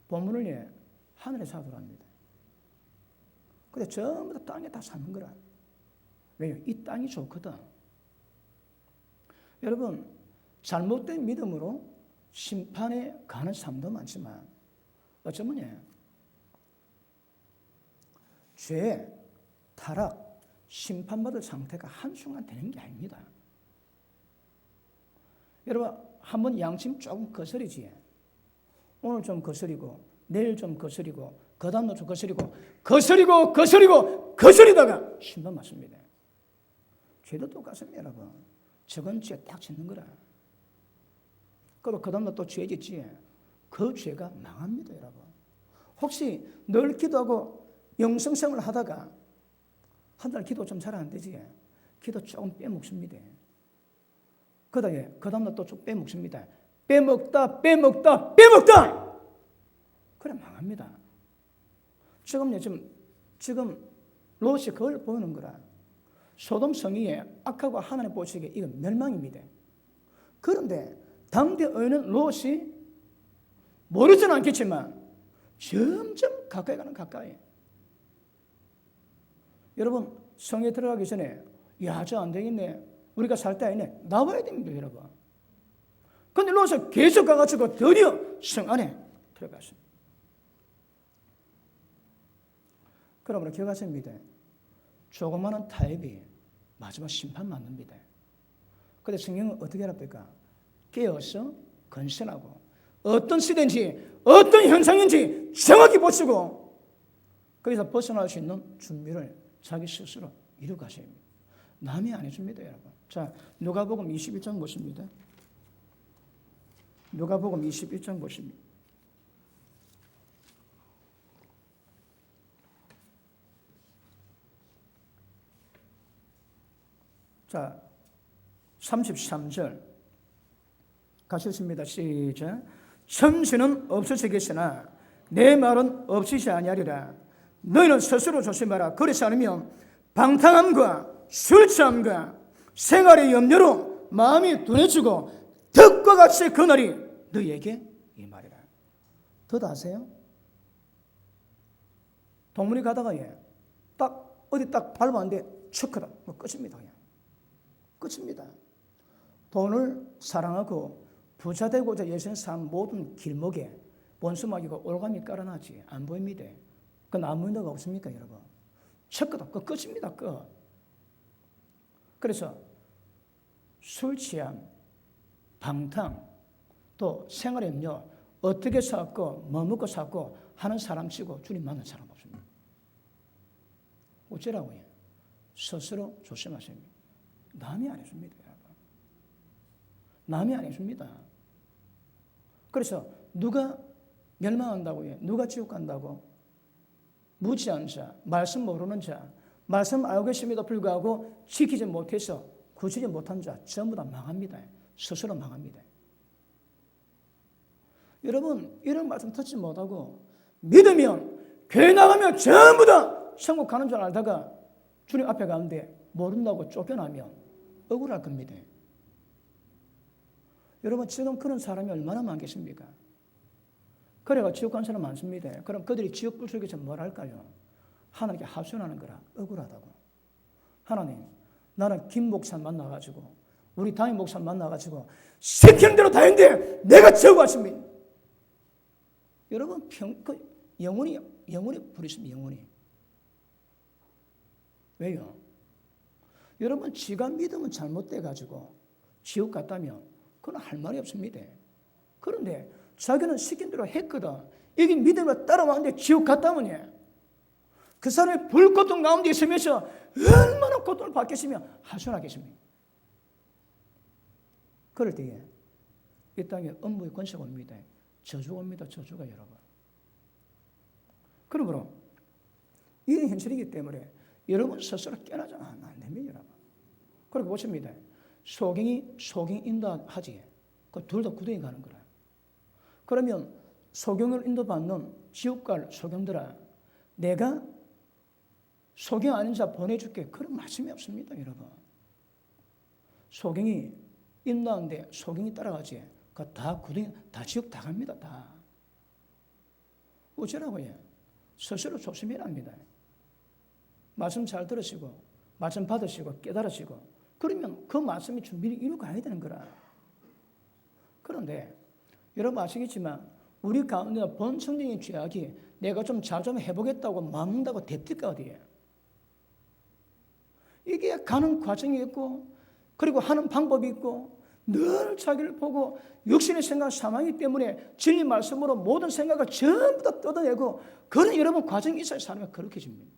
본문을 하늘에 사도랍니다. 근데 전부 다 땅에 다 사는 거라. 왜요? 이 땅이 좋거든. 여러분 잘못된 믿음으로 심판에 가는 삶도 많지만 어쩌면 죄, 타락, 심판받을 상태가 한순간 되는 게 아닙니다. 여러분 한번 양심 조금 거스리지. 오늘 좀 거스리고 내일 좀 거스리고 그 다음날 좀 거스리다가 심판 맞습니다. 죄도 똑같습니다. 여러분 적은 죄 딱 짓는 거라. 그리고 그 다음날 또 죄 짓지. 그 죄가 망합니다. 여러분 혹시 늘 기도하고 영성생활을 하다가 한 달 기도 좀 잘 안 되지. 기도 조금 빼먹습니다. 그 다음날 또 좀 빼먹습니다. 빼먹다 그래 망합니다. 지금 롯이 그걸 보이는 거라. 소돔 성이 악하고 하나님 보시기에 이건 멸망입니다. 그런데 당대 의인은 롯이 모르지는 않겠지만 점점 가까이 가는 가까이. 여러분 성에 들어가기 전에 야, 저 안 되겠네. 우리가 살 때 아니네. 나와야 됩니다, 여러분. 근데 롯은 계속 가가지고 드디어 성 안에 들어갔습니다. 그러므로 기억하십니다. 조그마한 타협이 마지막 심판 맞습니다. 그런데 성경은 어떻게 합니까? 깨어서 건설하고 어떤 시대인지 어떤 현상인지 정확히 보시고 거기서 벗어날 수 있는 준비를 자기 스스로 이루가셔야 합니다. 남이 안 해줍니다, 여러분. 자, 누가복음 21장 보십니다. 누가복음 21장 보십니다. 자, 33절 같이 읽습니다. 시작. 천지는 없어지겠으나 내 말은 없으시 아니하리라. 너희는 스스로 조심하라. 그렇지 않으면 방탕함과 술 취함과 생활의 염려로 마음이 둔해지고 덕과 같이 그날이 너희에게 임하리라. 더 아세요? 동물이 가다가 딱 어디 딱 밟았는데 척하다 끝입니다. 그냥. 끝입니다. 돈을 사랑하고 부자 되고자 예선 산 모든 길목에 원수막이고 올가미 깔아놨지 안 보입니다. 그건 아무 의미가 없습니까, 여러분? 척하다 끝입니다. 끝. 그래서 술 취함, 방탕, 또 생활의 염려, 어떻게 살고 뭐 먹고 살고 하는 사람 치고 주님 만난 사람 없습니다. 어쩌라고요? 스스로 조심하셔야 합니다. 남이 안 해줍니다, 여러분. 남이 안 해줍니다. 그래서 누가 멸망한다고요? 누가 지옥 간다고? 무지한 자, 말씀 모르는 자, 말씀 알고 계심에도 불구하고 지키지 못해서 구치지 못한 자 전부 다 망합니다. 스스로 망합니다. 여러분 이런 말씀 듣지 못하고 믿으면 교회 나가면 전부 다 천국 가는 줄 알다가 주님 앞에 가는데 모른다고 쫓겨나면 억울할 겁니다. 여러분 지금 그런 사람이 얼마나 많겠습니까? 그래가 지옥 간 사람 많습니다. 그럼 그들이 지옥 불 속에서 뭘 할까요? 하나님께 하소연하는 거라. 억울하다고. 하나님 나는 김 목사 만나가지고 우리 담임 목사 만나가지고 시키는 대로 다 했는데 내가 지옥 왔습니다. 여러분 영혼이 부르십니다. 영혼이. 왜요? 여러분 지가 믿으면 잘못돼가지고 지옥 갔다면 그건 할 말이 없습니다. 그런데 자기는 시킨 대로 했거든. 이게 믿음으로 따라왔는데 지옥 갔다면 그 사람이 불고통 가운데 있으면서 얼마나 고통을 받겠으며 하소연하겠습니까? 그럴 때에 이 땅에 업무의 권세가 옵니다. 저주가 옵니다. 저주가 여러분. 그러므로 이런 현실이기 때문에 여러분 스스로 깨어나지 안 됩니다. 여러분. 그렇게 보십니다. 소경이 소경 인도하지. 그 둘 다 구덩이 가는 거라. 그러면 소경을 인도받는 지옥 갈 소경들아 내가 소경 아닌 자 보내줄게. 그런 말씀이 없습니다. 여러분. 소경이 인도하는데 소경이 따라가지. 그 다 구덩이 다 지옥 다 갑니다. 다. 어쩌라고요? 스스로 조심해야 합니다. 말씀 잘 들으시고 말씀 받으시고 깨달으시고 그러면 그 말씀이 준비를 이루고 가야 되는 거라. 그런데 여러분 아시겠지만 우리 가운데 본성적인 죄악이 내가 좀 잘 좀 해보겠다고 막는다고 됩니까 어디에? 이게 가는 과정이 있고 그리고 하는 방법이 있고 늘 자기를 보고 육신의 생각 사망이기 때문에 진리 말씀으로 모든 생각을 전부 다 뜯어내고 그런 여러분 과정이 있어야 사람이 그렇게 집니다.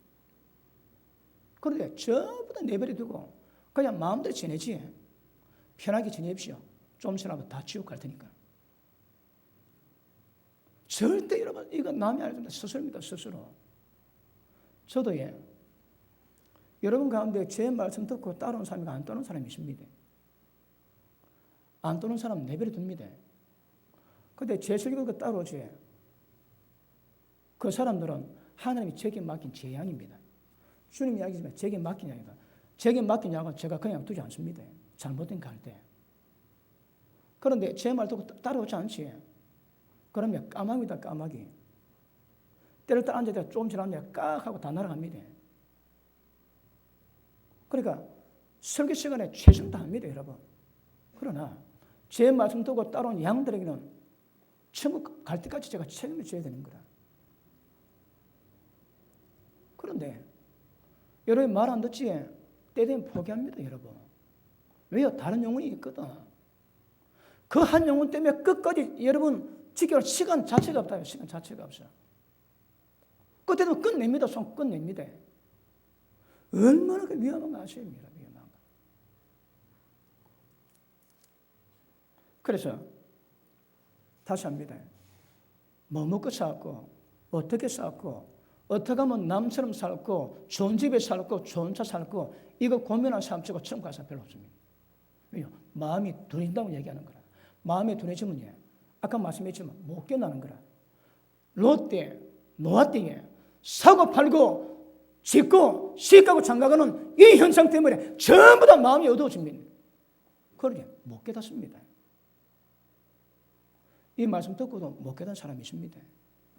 그런데 전부 다 내버려 두고 그냥 마음대로 지내지 편하게 지내십시오. 좀 지나면 다 지옥 갈 테니까. 절대 여러분 이거 남이 아닙니다. 스스로입니다. 스스로. 저도 여러분 가운데 제 말씀 듣고 따라오는 사람이 안 따르는 사람이 있습니다. 안 따르는 사람은 내버려 둡니다. 그런데 제 설교가 따라오지. 그 사람들은 하나님이 제게 맡긴 재앙입니다. 주님 이야기지만 제게 맡긴 게 아니라 제게 맡기냐고 제가 그냥 두지 않습니다. 잘못된 갈 때. 그런데 제 말 듣고 따라오지 않지. 그러면 까마귀다 까마귀. 때를 따라 앉아야 조금 지나면 깍 하고 다 날아갑니다. 그러니까 설교 시간에 최선 다합니다, 여러분. 그러나 제 말씀 듣고 따라온 양들에게는 천국 갈 때까지 제가 책임을 져야 되는 거라. 그런데 여러분 말 안 듣지? 때 되면 포기합니다, 여러분. 왜요? 다른 영혼이 있거든. 그 한 영혼 때문에 끝까지 여러분 지켜올 시간 자체가 없다. 시간 자체가 없어. 그때도 끝냅니다. 손 끝냅니다. 얼마나 위험한 거 아세요? 위험한 거. 그래서 다시 합니다. 뭐 먹고 살고 어떻게 살고 어떻게 하면 남처럼 살고 좋은 집에 살고 좋은 차 살고 이거 고민한 사람 치고 천국 갈 사람 별로 없습니다. 왜요? 마음이 둔해진다고 얘기하는 거라. 마음이 둔해지면 아까 말씀했지만 못 깨어나는 거라. 롯데, 노아 때에 사고 팔고 짓고 시가고 장가가는 이 현상 때문에 전부 다 마음이 어두워집니다. 그러게 못 깨닫습니다. 이 말씀 듣고도 못 깨닫는 사람이 있습니다.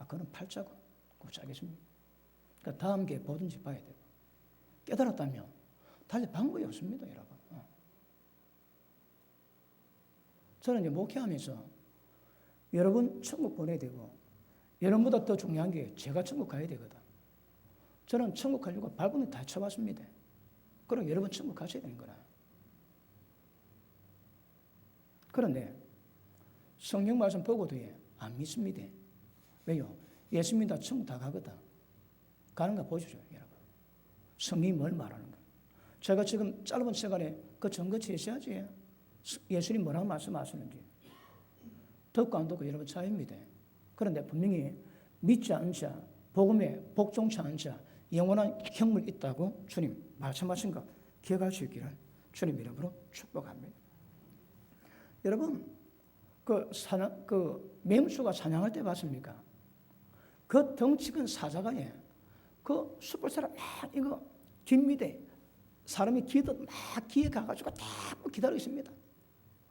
그건 팔자고 굽자겠습니다. 그러니까 다음 게 뭐든지 봐야 되고 깨달았다면 달리 방법이 없습니다, 여러분. 저는 이제 목회하면서 여러분 천국 보내야 되고 여러분보다 더 중요한 게 제가 천국 가야 되거든. 저는 천국 가려고 발버둥 다 쳐봤습니다. 그럼 여러분 천국 가셔야 되는 거라. 그런데 성경 말씀 보고도 안 믿습니다. 왜요? 예수 믿다 천국 다 가거든. 가는 거 보시죠, 여러분. 성경이 뭘 말하는 거야. 제가 지금 짧은 시간에 그 증거 제시하지. 예수님 뭐라고 말씀하시는지. 듣고 안 듣고 여러분 차이입니다. 그런데 분명히 믿지 않은 자, 복음에 복종치 않은 자, 영원한 형물이 있다고 주님 말씀하신 거 기억할 수 있기를 주님 이름으로 축복합니다. 여러분, 그 맹수가 사냥할 때 봤습니까? 그 덩치 큰 사자가 그 숯불 사람 막 이거 뒷밑에 사람이 기도 막 기에 가가지고 딱 기다리고 있습니다.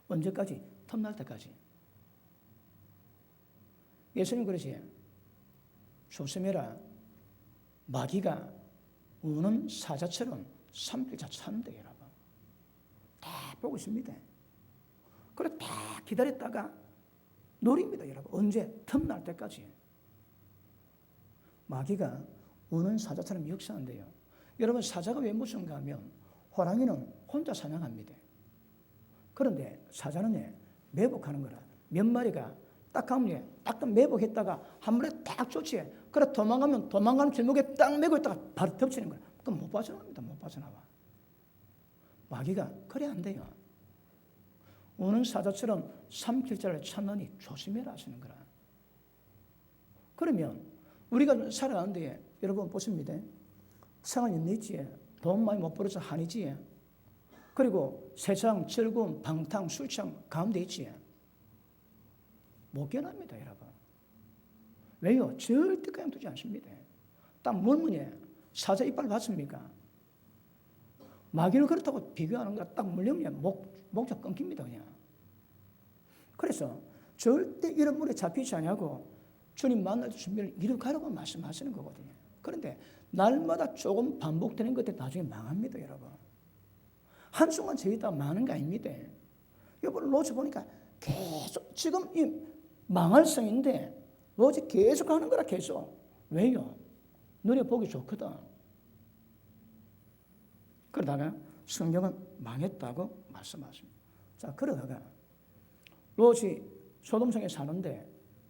언제까지? 틈날 때까지. 예수님 그러지. 조심해라. 마귀가 우는 사자처럼 삼킬자 찾는데 여러분. 다 보고 있습니다. 그래 다 기다렸다가 노립니다, 여러분. 언제? 틈날 때까지. 마귀가 우는 사자처럼 역사한대요. 여러분 사자가 왜 무서운가 하면 호랑이는 혼자 사냥합니다. 그런데 사자는 매복하는 거라. 몇 마리가 딱 가면 딱 매복했다가 한 마리 딱 쫓지. 그래 도망가면 도망가는 제목에 딱 매고 있다가 바로 덮치는 거야. 그럼 못 빠져나갑니다. 못 빠져나와. 마귀가 그래 안 돼요. 우는 사자처럼 삼킬 자를 찾느니 조심해라 하시는 거라. 그러면 우리가 살아가는데 여러분 보십니다. 상황이 있지. 돈 많이 못 벌어서 한이지. 그리고 세상 즐거움, 방탕, 술취함 가운데 있지. 못 깨어납니다, 여러분. 왜요? 절대 그냥 두지 않습니다. 딱 물무늬에 사자 이빨 봤습니까? 마귀를 그렇다고 비교하는 거 딱 물리면 목적 끊깁니다, 그냥. 그래서 절대 이런 물에 잡히지 않냐고 주님 만날 준비를 이룩하라고 말씀하시는 거거든요. 그런데 날마다 조금 반복되는 것들 나중에 망합니다, 여러분. 한순간 저기다 망하는 거 아닙니다. 여러분 로즈 보니까 계속 지금 이 망할 성인데 로즈 계속 하는 거라 계속. 왜요? 눈에 보기 좋거든. 그러다가 성경은 망했다고 말씀하십니다. 자, 그러다가 롯이 소돔성에 사는데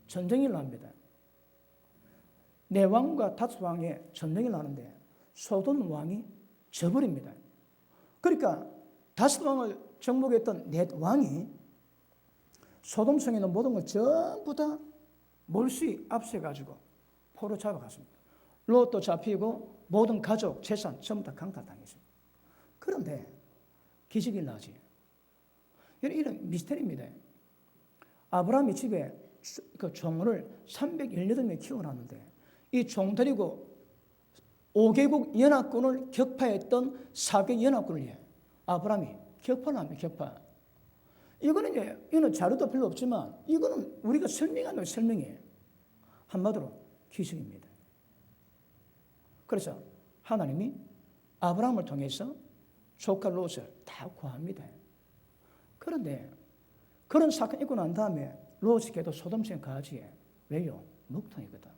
전쟁이 납니다. 네 왕과 다섯 왕의 전쟁이 나는데 소돔 왕이 져버립니다. 그러니까 다섯 왕을 정복했던 네 왕이 소돔성에 있는 모든 걸 전부 다 몰수히 앞세가지고 포로 잡아갔습니다. 롯도 잡히고 모든 가족, 재산 전부 다 강탈당했습니다. 그런데 기적이 나지. 이런 미스터리입니다. 아브라함이 집에 그 종을 318명을 키워놨는데 이 종 데리고 5개국 연합군을 격파했던 4개 연합군을 아브라함이 격파를 합니다. 격파. 이거는 자료도 별로 없지만 이거는 우리가 설명하는 설명이에요. 한마디로 기적입니다. 그래서 하나님이 아브라함을 통해서 조카 롯을 다 구합니다. 그런데 그런 사건이 있고 난 다음에 롯이 걔도 소돔성 가지에 왜요? 먹통이거든.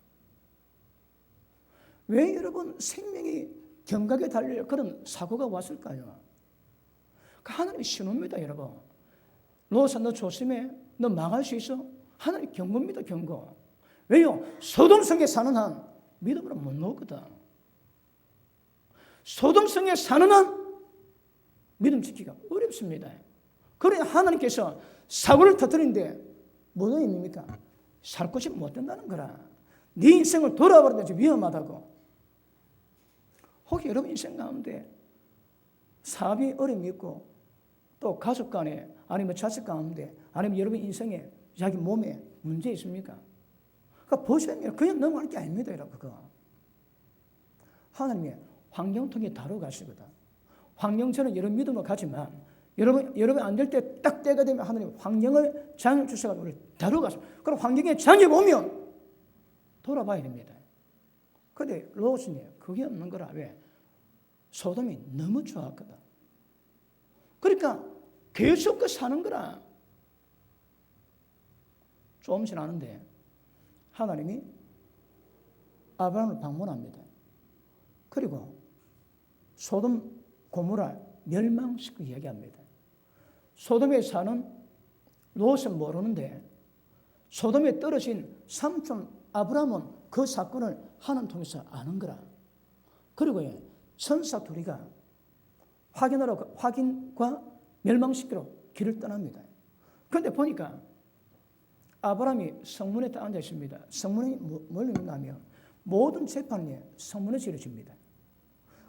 왜 여러분 생명이 경각에 달릴 그런 사고가 왔을까요? 하나님이 신호입니다, 여러분. 롯아, 너 조심해. 너 망할 수 있어. 하나님 경고입니다, 경고. 왜요? 소돔성에 사는 한 믿음으로 못 놓거든. 소돔성에 사는 한 믿음 지키기가 어렵습니다. 그래 하나님께서 사고를 터뜨리는데 무슨 의미입니까? 살 곳이 못 된다는 거라. 네 인생을 돌아버리면 위험하다고. 혹시 여러분 인생 가운데 사업이 어려움이 있고 또 가족 간에 아니면 자식 가운데 아니면 여러분 인생에 자기 몸에 문제 있습니까? 그러니까 보시면 그냥 넘어갈 게 아닙니다. 여러분. 하나님의 환경통에 다뤄가시거든. 환경처럼 여러분 믿음을 가지만 여러분 안 될 때 딱 때가 되면 하나님 환경을 장을 주셔서 우리를 다뤄가십니다. 그럼 환경에 장이 오면 돌아봐야 됩니다. 그런데 롯이 그게 없는 거라. 왜? 소돔이 너무 좋았거든. 그러니까 계속 사는 거라. 조금 지나는데 하나님이 아브라함을 방문합니다. 그리고 소돔 고모라 멸망시키고 이야기합니다. 소돔에 사는 롯은 모르는데 소돔에 떨어진 삼촌 아브라함은 그 사건을 하나님 통해서 아는 거라. 그리고 천사 둘이가 확인과 멸망시키러 길을 떠납니다. 그런데 보니까 아브라함이 성문에 딱 앉아 있습니다. 성문이 뭘 의미하면 모든 재판이 성문에서 이루어집니다.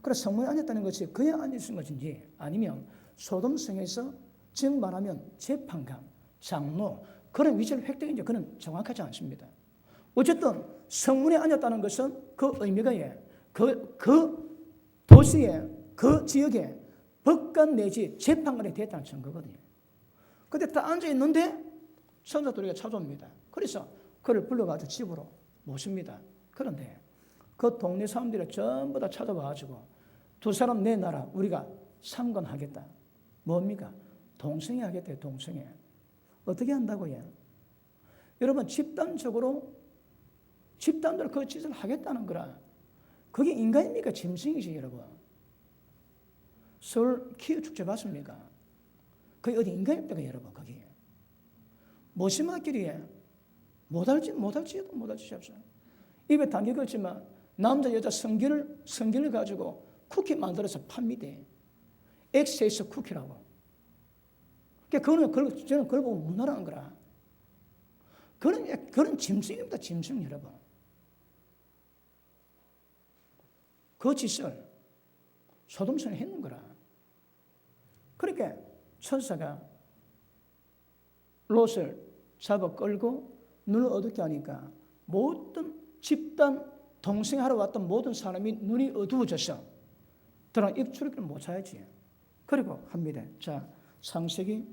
그래서 성문에 앉았다는 것이 그냥 앉아있는 것인지 아니면 소돔성에서 즉 말하면 재판관, 장로 그런 위치를 획득했는지 그는 정확하지 않습니다. 어쨌든 성문에 앉았다는 것은 그 의미가 그 도시에 그 지역에 법관 내지 재판관이 됐다는 증거거든요. 그런데 딱 앉아있는데 천사 둘이가 찾아옵니다. 그래서 그를 불러가지고 집으로 모십니다. 그런데 그 동네 사람들이 전부 다 찾아와가지고 두 사람 내놔라. 우리가 상관하겠다. 뭡니까? 동성애 하겠대요. 동성애. 어떻게 한다고요? 여러분 집단적으로 그 짓을 하겠다는 거라. 그게 인간입니까? 짐승이지 여러분. 서울 키우 축제 봤습니까? 그게 어디 인간입니까 여러분? 거기 모시마끼리 못할지 잡사. 입에 담겨 걸지만 남자 여자 성균을 가지고 쿠키 만들어서 팝니다. 엑세스 쿠키라고. 저는 그걸 보고 문화라는 거라. 그런 짐승입니다. 짐승 여러분. 그 짓을 소돔성에 했는 거라. 그러니까 천사가 롯을 잡아 끌고 눈을 어둡게 하니까 모든 집단 동생하러 왔던 모든 사람이 눈이 어두워져서 들어가 입출입을 못 찾지. 그리고 합니다. 자, 창세기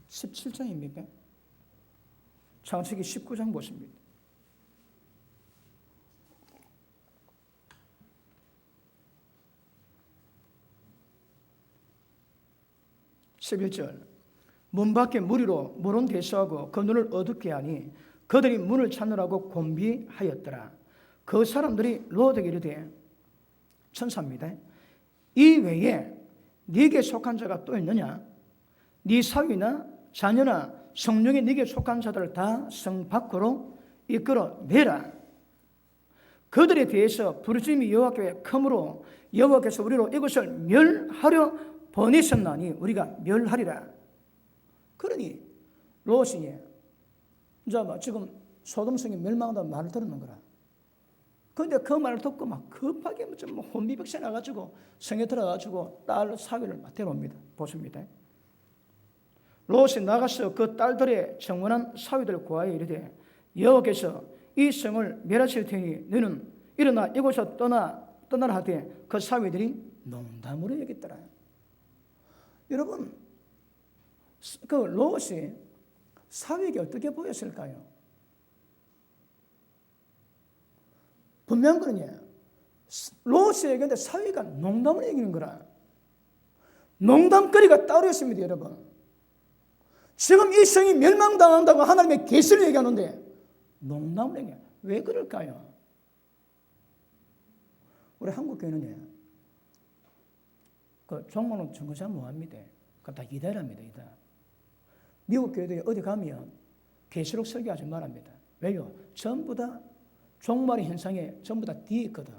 17장입니까? 창세기 19장 보십니다. 11절 문 밖에 무리로 물은 대수하고 그 눈을 어둡게 하니 그들이 문을 찾느라고 곤비하였더라. 그 사람들이 롯에게 이르되 천사입니다. 이 외에 네게 속한 자가 또 있느냐? 네 사위나 자녀나 성령이 네게 속한 자들을 다 성 밖으로 이끌어 내라. 그들에 대해서 부르짖음이 여호와께 크므로 여호와께서 우리로 이것을 멸하려 보내셨나니 우리가 멸하리라. 그러니 롯이 지금 소돔성이 멸망한다는 말을 들었는 거라. 그런데 그 말을 듣고 막 급하게 혼비백산 나가지고 성에 들어가지고 딸 사위를 데려옵니다. 보십니다. 롯이 나가서 그 딸들의 정원한 사위들을 구하여 이르되 여호와께서 이 성을 멸하실 테니 너는 일어나 이곳에서 떠나라 하되 그 사위들이 농담으로 여겼더라. 여러분, 그 롯이 사위에게 어떻게 보였을까요? 분명한 거는 롯이 얘기하는데 사위가 농담을 얘기하는 거라. 농담거리가 따로 있습니다, 여러분. 지금 이 성이 멸망당한다고 하나님의 계시를 얘기하는데 농담을 얘기해요. 왜 그럴까요? 우리 한국 교회는요, 그 종말론 증거자 뭐합니다? 그거 다 이다랍니다, 이다. 미국 교회들이 어디 가면 계시록 설교하지 말합니다. 왜요? 전부 다 종말의 현상에 전부 다 뒤에 있거든.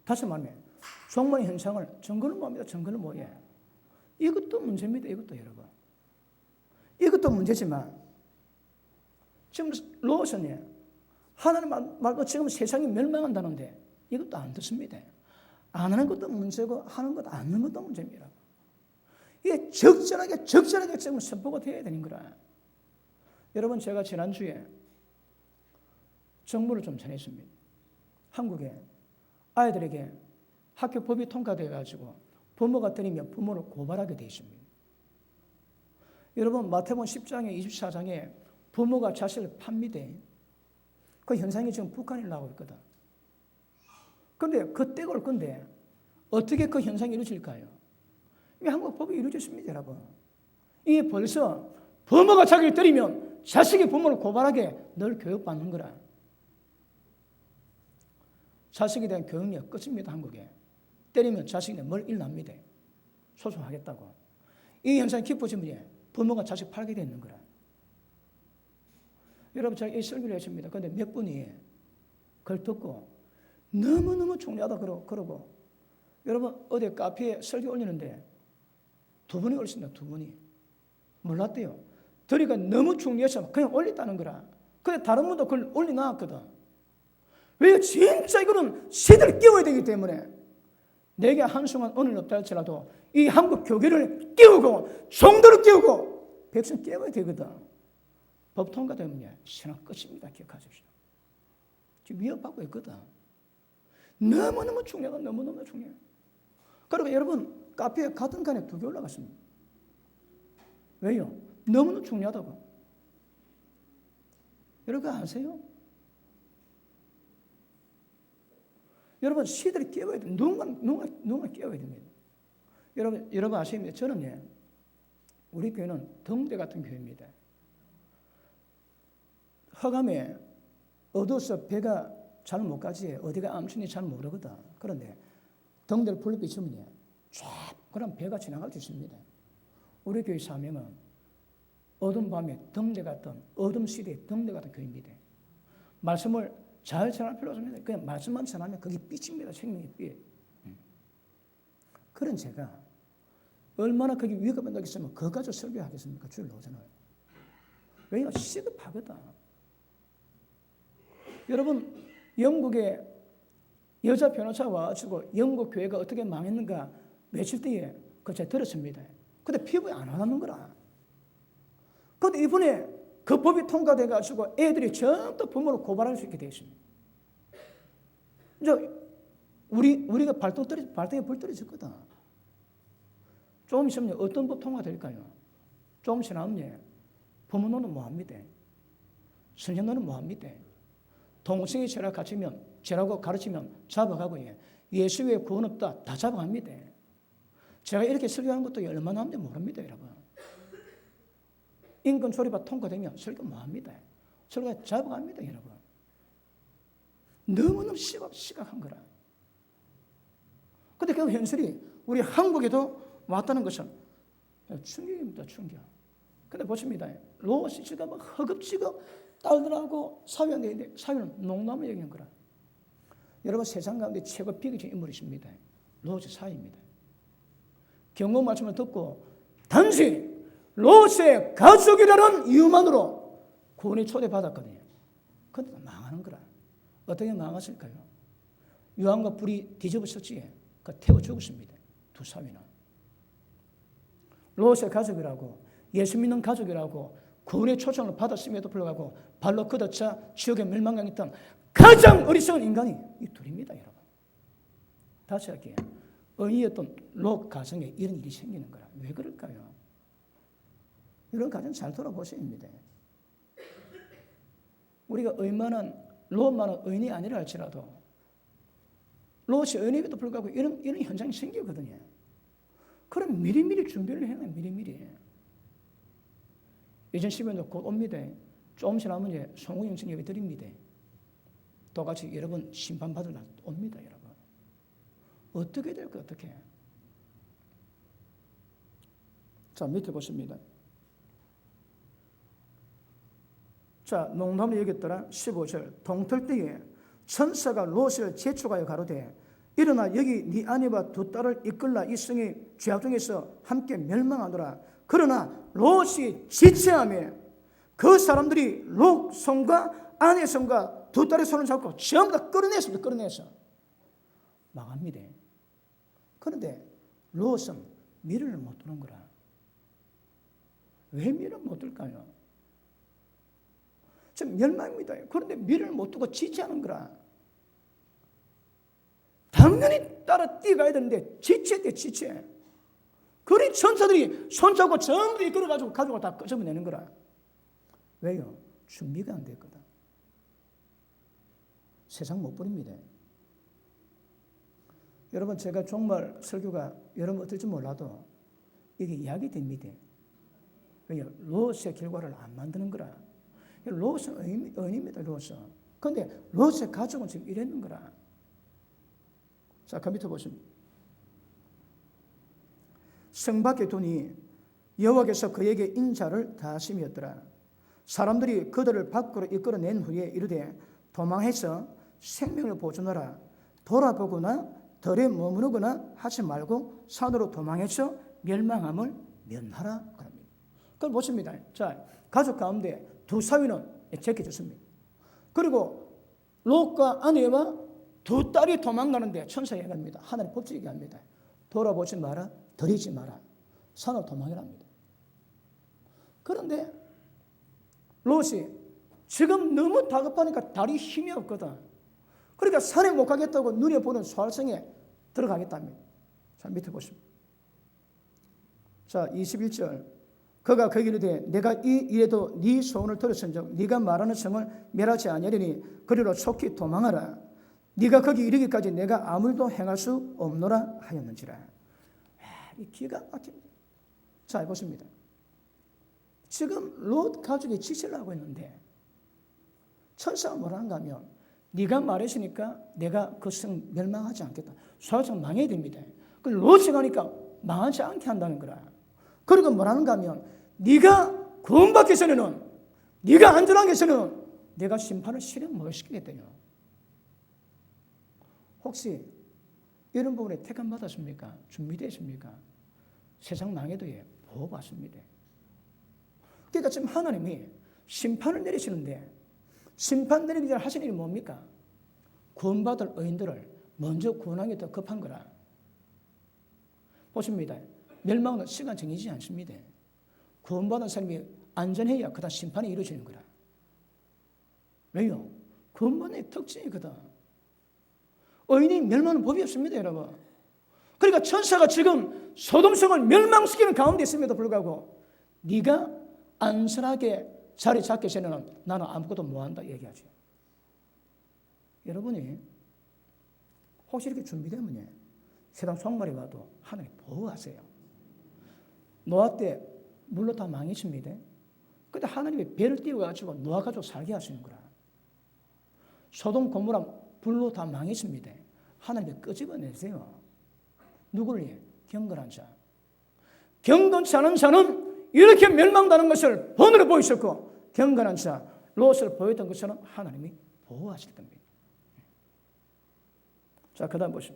다시 말하면 종말의 현상을 증거는 뭐합니다? 증거는 뭐예요? 이것도 문제입니다. 이것도 여러분. 이것도 문제지만 지금 롯은 하나님 말고 지금 세상이 멸망한다는데 이것도 안 듣습니다. 안 하는 것도 문제고 하는 것 안 하는 것도 문제입니다. 이게 적절하게 지금 선포가 되어야 되는 거라. 여러분, 제가 지난주에 정보를 좀 전했습니다. 한국에 아이들에게 학교 법이 통과되어가지고 부모가 때리면 부모를 고발하게 되어 있습니다. 여러분, 마태복음 10장에 24장에 부모가 자식을 팝니다. 그 현상이 지금 북한에 나오고 있거든. 그런데 그 때가 올 건데 어떻게 그 현상이 이루어질까요? 이 한국 법이 이루어졌습니다, 여러분. 이게 벌써 부모가 자기를 때리면 자식이 부모를 고발하게 늘 교육받는 거라. 자식에 대한 교육력 끝입니다, 한국에. 때리면 자식이 뭘 일납니다. 소송하겠다고. 이 현상이 깊어지면 부모가 자식 팔게 되는 거라. 여러분, 제가 이 설교를 했습니다. 그런데 몇 분이 그걸 듣고 너무너무 중요하다 그러고, 여러분, 어디 카페에 설교 올리는데 2분이 올렸습니다. 2분이. 몰랐대요. 들으니까 너무 중요해서 그냥 올렸다는 거라. 근데 다른 분도 그걸 올려놨거든. 왜? 진짜 이거는 시대를 깨워야 되기 때문에. 내게 한순간 오늘 없다 할지라도 이 한국 교회를 깨우고 성도를 깨우고 백성 깨워야 되거든. 법 통과되면 신앙 끝입니다. 기억하십시오. 지금 위협받고 있거든. 너무너무 중요하다. 너무너무 중요해. 그리고 여러분, 카페에 같은 칸에 2개 올라갔습니다. 왜요? 너무너무 중요하다고. 여러분 아세요? 여러분, 시대를 깨워야 돼. 누군가 깨워야 됩니다. 여러분 아십니까? 저는 우리 교회는 등대 같은 교회입니다. 허감에 어두워서 배가 잘 못 가지. 어디가 암순이 잘 모르거든. 그런데 등대를 불빛 비추면 쫙 그럼 배가 지나갈 수 있습니다. 우리 교회 사명은 어두운 밤에 등대 같은, 어둠 시대의 등대 같은 교회입니다. 말씀을 잘 전할 필요 없습니다. 그냥 말씀만 전하면 그게 빛입니다. 생명의 빛. 그런 제가 얼마나 그게 위급한 적이 있으면 그거 가지고 설교하겠습니까? 주일 오전을. 왜냐하면 시급하거든. 여러분, 영국에 여자 변호사가 와가지고 영국 교회가 어떻게 망했는가 며칠 뒤에 그거 제가 들었습니다. 근데 피부에 안 와닿는 거라. 그런데 이번에 그 법이 통과돼가지고 애들이 전부 부모를 고발할 수 있게 되어 있습니다. 이제 우리가 발등에 불 떨어졌거든. 조금 있으면 어떤 법 통과될까요? 조금 지나면 부모는 뭐합니다? 선생님은 뭐합니다? 동생이 죄라고 가르치면 잡아가고 예수의 구원 없다 다 잡아갑니다. 제가 이렇게 설교하는 것도 얼마나 하는지 모릅니다, 여러분. 인권 조례가 통과되면 설교 뭐합니다? 설교 잡아갑니다, 여러분. 너무너무 심각한 거라. 그런데 그 현실이 우리 한국에도 왔다는 것은 충격입니다, 충격. 근데 보십니다. 롯이 지금 허겁지겁 딸들하고 사위한테 사위는 농담을 얘기하는 거라. 여러분, 세상 가운데 최고 비극적인 인물이십니다. 롯의 사위입니다. 경고 말씀을 듣고 단지 롯의 가족이라는 이유만으로 구원에 초대받았거든요. 그런데 망하는 거라. 어떻게 망했을까요? 유황과 불이 뒤집어졌지. 그 태워 죽었습니다. 두 사위는. 롯의 가족이라고, 예수 믿는 가족이라고 구원의 초청을 받았음에도 불구하고 발로 걷어차 지옥에 멸망당했던 가장 어리석은 인간이 이 둘입니다, 여러분. 다시 할게요. 의인이었던 롯 가정에 이런 일이 생기는 거라. 왜 그럴까요? 이런 가정 잘 돌아보셔야 합니다. 우리가 롯만은 의인이 아니라 할지라도 롯이 의인임에도 불구하고 이런 현상이 생기거든요. 그럼 미리미리 준비를 해야 해요. 미리미리. 2010년도 곧 옵니다. 조금 지나면 이제 송구영성 예배 드립니다. 똑같이 여러분 심판받을 날 옵니다, 여러분. 어떻게 될까, 어떻게? 자, 밑에 보십니다. 자, 농담을 얘기했더라. 15절. 동틀 때에 천사가 롯을 재촉하여 가로되 일어나 여기 네 아내와 두 딸을 이끌라 이 성의 죄악 중에서 함께 멸망하노라. 그러나 롯이 지체하며 그 사람들이 롯 손과 아내 손과 두 딸의 손을 잡고 전부 다 끌어냈습니다. 끌어내서 망합니다. 그런데 롯은 미련을 못 두는 거라. 왜 미련을 못 둘까요? 지금 멸망입니다. 그런데 미련을 못 두고 지체하는 거라. 당연히 따라 뛰어가야 되는데 지체돼, 지체. 그러니 천사들이 손잡고 전부 이끌어가지고 가지고 다 끄집어내는 거라. 왜요? 준비가 안 됐거든. 세상 못 버립니다. 여러분, 제가 정말 설교가 여러분 어떨지 몰라도 이게 이야기 됩니다. 왜요? 롯의 결과를 안 만드는 거라. 롯은 의인입니다, 롯은. 그런데 롯의 가족은 지금 이랬는 거라. 자, 그 밑에 보십니다. 성 밖에 두니 여호와께서 그에게 인자를 다하심이었더라. 사람들이 그들을 밖으로 이끌어낸 후에 이르되 도망해서 생명을 보존하라. 돌아보거나 덜에 머무르거나 하지 말고 산으로 도망해서 멸망함을 면하라. 그걸 보십니다. 자, 가족 가운데 두 사위는 제껴졌습니다. 그리고 롯과 아내와 두 딸이 도망가는데 천사가 얘기합니다. 하나님 법칙이 얘기합니다. 돌아보지 마라, 들이지 마라. 산으로 도망이랍니다. 그런데 롯이 지금 너무 다급하니까 다리 힘이 없거든. 그러니까 산에 못 가겠다고 눈에 보는 소알성에 들어가겠답니다. 자, 밑에 보십시오. 자, 21절. 그가 거기로 되 내가 이 일에도 네 소원을 들었은즉 네가 말하는 성을 멸하지 아니하리니 그리로 속히 도망하라. 네가 거기 이르기까지 내가 아무 일도 행할 수 없노라 하였는지라. 이 기가 막힙니다. 자, 보십니다. 지금 롯 가족이 지시를 하고 있는데 천사가 뭐라는가 하면 네가 말했으니까 내가 그 성 멸망하지 않겠다. 소알성 망해야 됩니다. 그 롯이 가니까 망하지 않게 한다는 거라. 그리고 뭐라는가 하면 네가 구원받기 전에는, 네가 안전하기 전에는 내가 심판을 실행 못 시키겠다요. 혹시 이런 부분에 택함 받았습니까? 준비되십니까? 세상 망해도 보호받습니다. 그러니까 지금 하나님이 심판을 내리시는데 심판 내리기 전에 하시는 일이 뭡니까? 구원받을 의인들을 먼저 구원하기 더 급한 거라. 보십니다. 멸망은 시간 정해지지 않습니다. 구원받은 사람이 안전해야 그다음 심판이 이루어지는 거라. 왜요? 구원받는 특징이거든. 의인이 멸망하는 법이 없습니다, 여러분. 그러니까 천사가 지금 소돔성을 멸망시키는 가운데 있음에도 불구하고 네가 안전하게 자리 잡기 전에는 나는 아무것도 못한다 얘기하죠. 여러분이 혹시 이렇게 준비되면 세상 속말이 와도 하나님 보호하세요. 노아 때 물로 다 망했습니다. 그때 하나님이 배를 띄워가지고 노아 가족 살게 하시는 거라. 소돔 고모라 불로 다 망했습니다. 하나님이 끄집어내세요. 누구를? 경건한 자. 경건치 않은 자는 이렇게 멸망하는 것을 번으로 보이셨고 경건한 자, 롯을 보였던 것처럼 하나님이 보호하실 겁니다. 자, 그 다음 보시죠.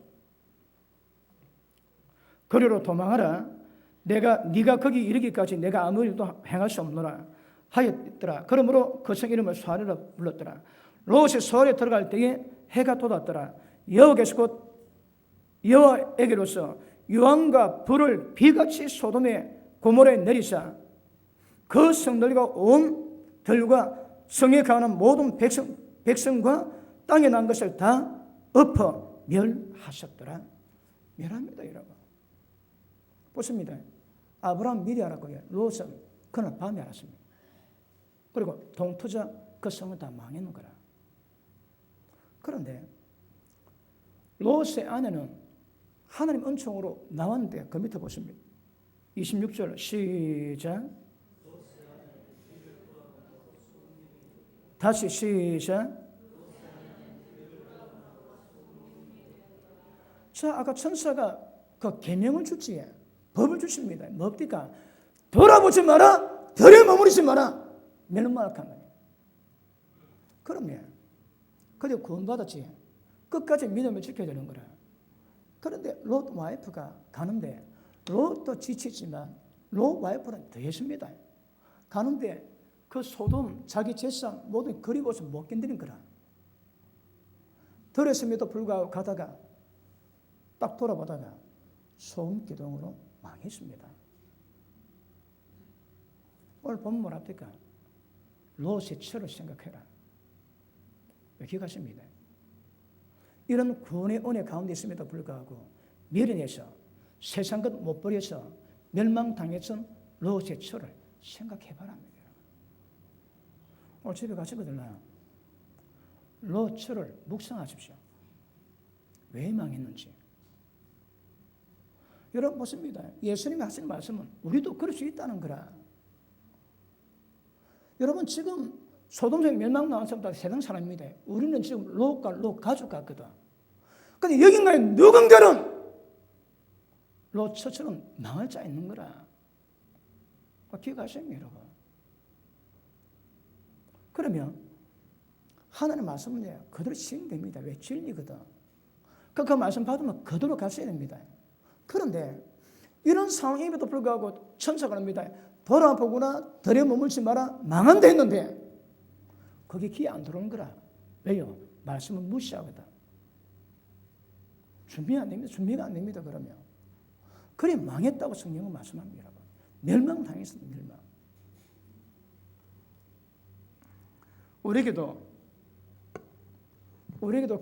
그리로 도망하라. 네가 거기 이르기까지 내가 아무 일도 행할 수 없노라 하였더라. 그러므로 그 성 이름을 소알이라 불렀더라. 롯이 소알에 들어갈 때에 해가 돋았더라. 여호와께서 곧 여호와에게로서 유황과 불을 비같이 소돔에 고모라에 내리사 그 성들과 온 들과 성에 가는 모든 백성과 땅에 난 것을 다 엎어 멸하셨더라. 멸합니다, 여러분. 보십니다. 아브라함 미리 알았고요. 롯은 그날 밤에 알았습니다. 그리고 동토자 그 성은 다 망했는 거라. 그런데 롯의 아내는 하나님 은총으로 나왔는데 그 밑에 보십니다. 26절 시작. 다시 시작. 자, 아까 천사가 그 계명을 주지, 법을 주십니다. 뭡니까? 돌아보지 마라, 들에 머무르지 마라. 멸망한 거예요. 그러면 그리고 구원받았지. 끝까지 믿음을 지켜야 되는 거라. 그런데 롯 와이프가 가는데 롯도 지치지만 롯 와이프는 더 했습니다. 가는데 그 소돔 자기 재산 모든 그리고서 못 견디는 거라. 들었음에도 불구하고 가다가 딱 돌아보다가 소음 기둥으로 망했습니다. 오늘 보면 뭐랍니까? 롯의 처를 생각해라. 왜 기가십니다. 이런 구원의 은혜 가운데 있음에도 불구하고 미련해서 세상 것 못 버려서 멸망당했던 롯의 처를 생각해봐라. 오늘 집에 가시거든요. 롯 처를 묵상하십시오. 왜 망했는지. 여러분 보십니다. 예수님이 하신 말씀은 우리도 그럴 수 있다는 거라. 여러분 지금 소돔성 멸망당한 사람도 세상 사람입니다. 우리는 지금 롯과 롯 가족 같거든. 근데 여긴가에 누군가는 롯 처처럼 망할 자 있는 거라. 기억하세요, 여러분. 그러면 하나님의 말씀은 그대로 시행됩니다. 왜? 진리거든. 그 말씀 받으면 그대로 가셔야 됩니다. 그런데 이런 상황임에도 불구하고 천사가 합니다. 돌아보거나 들에 머물지 마라. 망한다 했는데 거기 귀에 안 들어오는 거라. 왜요? 말씀은 무시하거든. 준비가 안 됩니다. 그러면. 그래 망했다고 성경은 말씀합니다. 멸망당했습니다. 멸망. 우리에게도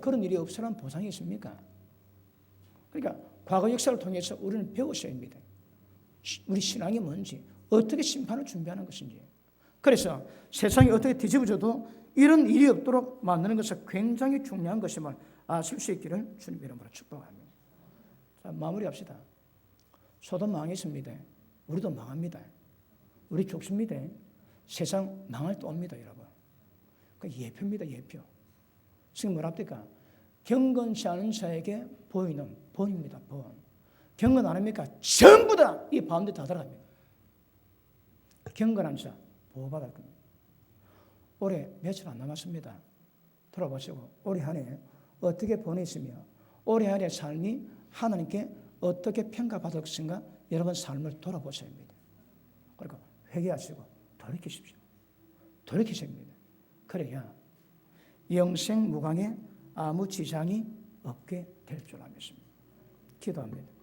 그런 일이 없으라는 보장이 있습니까? 그러니까 과거 역사를 통해서 우리는 배우셔야 합니다. 우리 신앙이 뭔지, 어떻게 심판을 준비하는 것인지. 그래서 세상이 어떻게 뒤집어져도 이런 일이 없도록 만드는 것은 굉장히 중요한 것임을 아실 수 있기를 주님 이름으로 축복합니다. 자, 마무리합시다. 소돔 망했습니다. 우리도 망합니다. 우리 죽습니다. 세상 망할 때 옵니다, 여러분. 그 예표입니다, 예표. 지금 뭐랍니까? 경건치 않은 자에게 보이는 본입니다, 본. 경건 안 합니까? 전부 다 이 가운데 다 들어갑니다. 경건한 자, 보호받을 겁니다. 올해 며칠 안 남았습니다. 돌아보시고 올해 한 해 어떻게 보내시며 올해 한 해 삶이 하나님께 어떻게 평가받을 것인가 여러분 삶을 돌아보셔야 합니다. 그리고 회개하시고 돌이키십시오. 돌이키셔야 합니다. 그래야 영생 무강에 아무 지장이 없게 될 줄 믿습니다. 기도합니다.